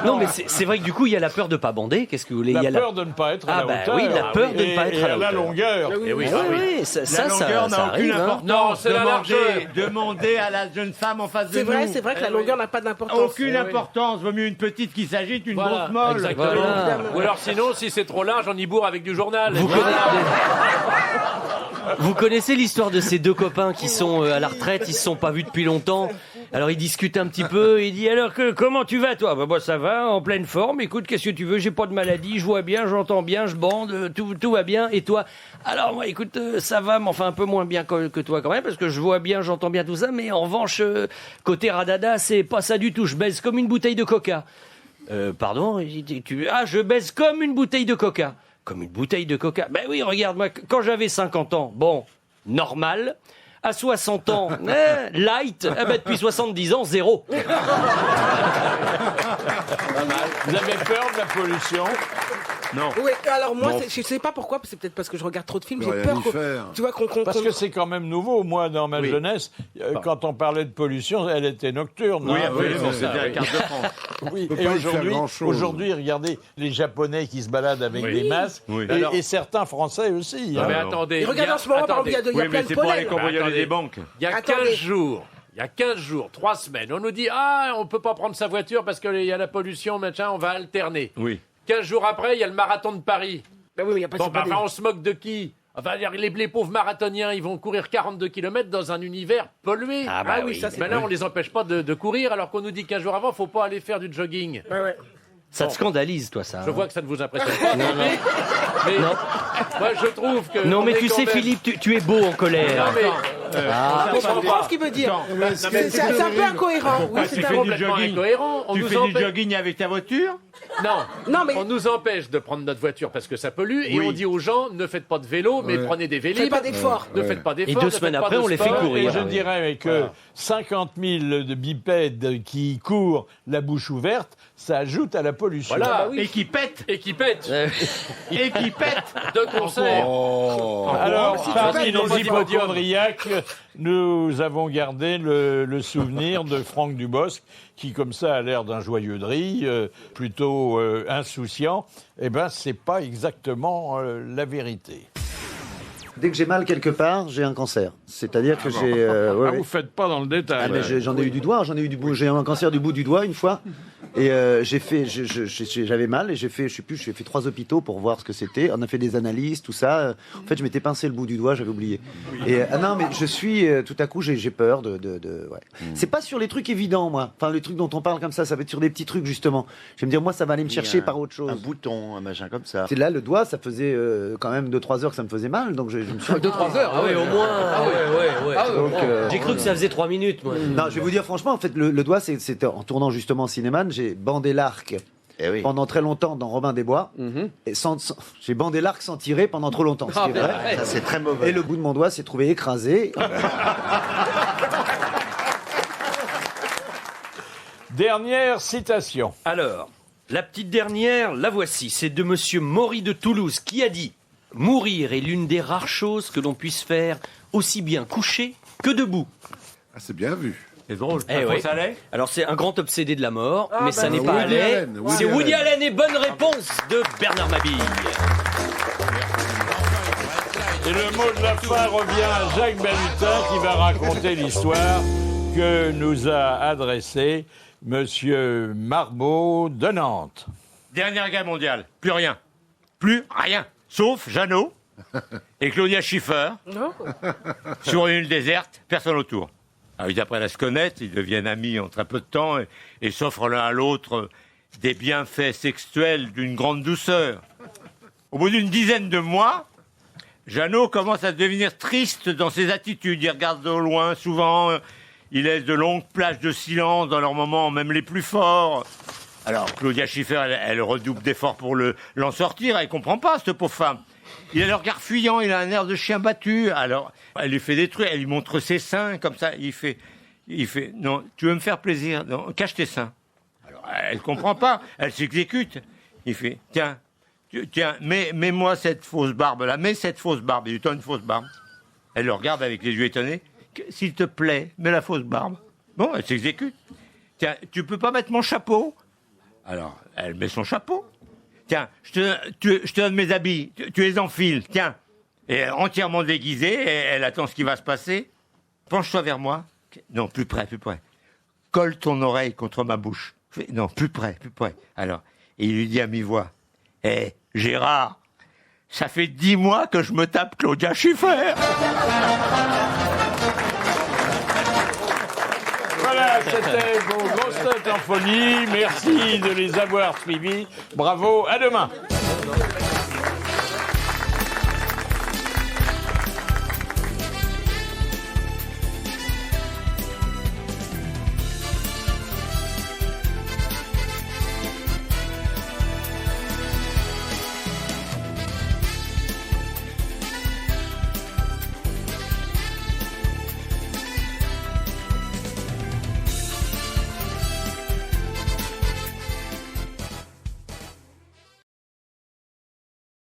Non, mais c'est vrai que du coup, il y a la peur de pas bander. Qu'est-ce que vous voulez? La Il y a peur de ne pas être à Ah la bah hauteur. oui, la peur de ne pas être Et à la la hauteur. longueur. Eh oui, Ah oui, ça La longueur n'a arrive, aucune hein. importance. Non, c'est la largeur. Demandez à la jeune femme en face de C'est nous. vrai que la longueur n'a pas d'importance. Aucune importance. Vaut mieux une petite qui s'agite, une Voilà, grosse molle. exactement. Voilà. Ou alors sinon, si c'est trop large, on y bourre avec du journal. Vous connaissez l'histoire de ces deux copains qui sont à la retraite, ils se sont pas vus depuis longtemps. Alors ils discutent un petit peu, il dit alors comment tu vas toi? Bah ça va, en pleine forme, écoute, qu'est-ce que tu veux, j'ai pas de maladie, je vois bien, j'entends bien, je bande, tout va bien, et toi? Alors moi écoute, ça va, mais enfin un peu moins bien que toi quand même, parce que je vois bien, j'entends bien tout ça, mais en revanche, côté radada, c'est pas ça du tout, je baise comme une bouteille de coca. Pardon? Je baise comme une bouteille de coca. Comme une bouteille de coca. Ben oui, regarde, moi, quand j'avais 50 ans, bon, normal. À 60 ans, light. Depuis 70 ans, zéro. Vous avez peur de la pollution? Non. Oui, alors moi, Non. je sais pas pourquoi, c'est peut-être parce que je regarde trop de films, Mais j'ai rien peur y faire. tu vois, Parce que c'est quand même nouveau. Moi, dans ma jeunesse, quand on parlait de pollution, elle était nocturne. Oui, hein. absolument, c'était la carte de France. Oui. On peut Et pas y faire grand-chose. aujourd'hui, regardez les Japonais qui se baladent avec Oui. des masques, Oui. et certains Français aussi. Non, hein. mais attendez. Et regarde en ce moment, par exemple, il y a Oui, plein mais de c'est pour aller pollen. cambrioler Attendez. des banques. Il y a Attendez. 15 jours, 3 semaines, on nous dit on peut pas prendre sa voiture parce qu'il y a la pollution, machin, on va alterner. Oui. 15 jours après, il y a le marathon de Paris. Ben oui, mais il y a pas Bon, c'est pas enfin, on se moque de qui? Enfin, les pauvres marathoniens, ils vont courir 42 km dans un univers pollué. Ah bah oui, ça, c'est Mais là, on les empêche pas de courir, alors qu'on nous dit 15 jours avant, faut pas aller faire du jogging. Ouais. Ça te scandalise, toi, ça. Je vois que ça ne vous impressionne pas. Non. Mais moi, je trouve que. Non, on mais est tu quand sais, même- Philippe, tu es beau en colère. Non, mais. Je comprends ce qu'il veut dire. C'est un peu incohérent. Oui, Pourquoi c'est tu un fais du complètement jogging incohérent. On Tu nous fais du empêche- jogging avec ta voiture? Non, mais on nous empêche de prendre notre voiture parce que ça pollue et on dit aux gens ne faites pas de vélo, mais prenez des vélib. Faites pas d'efforts. Ne faites pas d'efforts. Et 2 semaines après, on les fait courir. Et je dirais que 50 000 de bipèdes qui courent la bouche ouverte, ça ajoute à la pollution. Voilà, et qui pètent. Et qui pètent. Et qui pètent de concert. Alors, parmi les hypochondriaques, nous avons gardé le souvenir de Franck Dubosc, qui comme ça a l'air d'un joyeux drille, plutôt insouciant. Eh ben, c'est pas exactement la vérité. Dès que j'ai mal quelque part, j'ai un cancer. C'est-à-dire que j'ai... vous faites pas dans le détail. J'en ai eu du doigt, j'ai eu un cancer du bout du doigt une fois. Et j'avais mal et j'ai fait 3 hôpitaux pour voir ce que c'était. On a fait des analyses, tout ça. En fait, je m'étais pincé le bout du doigt, j'avais oublié. Et non, mais je suis tout à coup, j'ai peur de. C'est pas sur les trucs évidents, moi. Enfin, les trucs dont on parle comme ça va être sur des petits trucs justement. Je vais me dire, moi, ça va aller me chercher par autre chose. Un bouton, un machin comme ça. C'est là le doigt, ça faisait quand même 2-3 heures que ça me faisait mal, donc je me suis. 2-3 heures. Ah oui, au moins. Donc, j'ai cru que ça faisait 3 minutes, moi. Non, je vais vous dire franchement, en fait, le doigt, c'était en tournant justement Cinéman, j'ai bandé l'arc pendant très longtemps dans Robin des Bois. Et j'ai bandé l'arc sans tirer pendant trop longtemps. Ce qui est vrai. Ça, c'est très mauvais. Et le bout de mon doigt s'est trouvé écrasé. Dernière citation. Alors, la petite dernière, la voici. C'est de monsieur Maury de Toulouse qui a dit « Mourir est l'une des rares choses que l'on puisse faire aussi bien couché que debout. » Ah, c'est bien vu. C'est drôle. Alors c'est un grand obsédé de la mort, mais ça n'est Woody pas Allais. Allen, C'est Woody Allen et bonne réponse de Bernard Mabille. Et le mot de la fin revient à Jacques Balutin qui va raconter l'histoire que nous a adressée Monsieur Marbeau de Nantes. Dernière guerre mondiale, plus rien. Plus rien. Sauf Jeannot et Claudia Schiffer. Non. Sur une île déserte, personne autour. Alors, ils apprennent à se connaître, ils deviennent amis en très peu de temps et s'offrent l'un à l'autre des bienfaits sexuels d'une grande douceur. Au bout d'une dizaine de mois, Jeannot commence à devenir triste dans ses attitudes. Il regarde au loin, souvent, il laisse de longues plages de silence dans leurs moments, même les plus forts. Alors, Claudia Schiffer, elle redouble d'efforts pour l'en sortir, elle comprend pas, cette pauvre femme. Il a le regard fuyant, il a un air de chien battu. Alors, elle lui fait des trucs, elle lui montre ses seins, comme ça. Il fait, non, tu veux me faire plaisir? Non, cache tes seins. Alors, elle comprend pas, elle s'exécute. Il fait, tiens, mets-moi cette fausse barbe là, mets cette fausse barbe. Il lui tend une fausse barbe. Elle le regarde avec les yeux étonnés. S'il te plaît, mets la fausse barbe. Bon, elle s'exécute. Tiens, tu peux pas mettre mon chapeau? Alors, elle met son chapeau. Tiens, je te donne mes habits, tu les enfiles, tiens. Et entièrement déguisée, elle attend ce qui va se passer. Penche-toi vers moi. Non, plus près, plus près. Colle ton oreille contre ma bouche. Non, plus près, plus près. Alors, et il lui dit à mi-voix, Gérard, ça fait 10 mois que je me tape Claudia Schiffer. Voilà, c'était vos grosses têtes en folie. Merci de les avoir suivis. Bravo, à demain.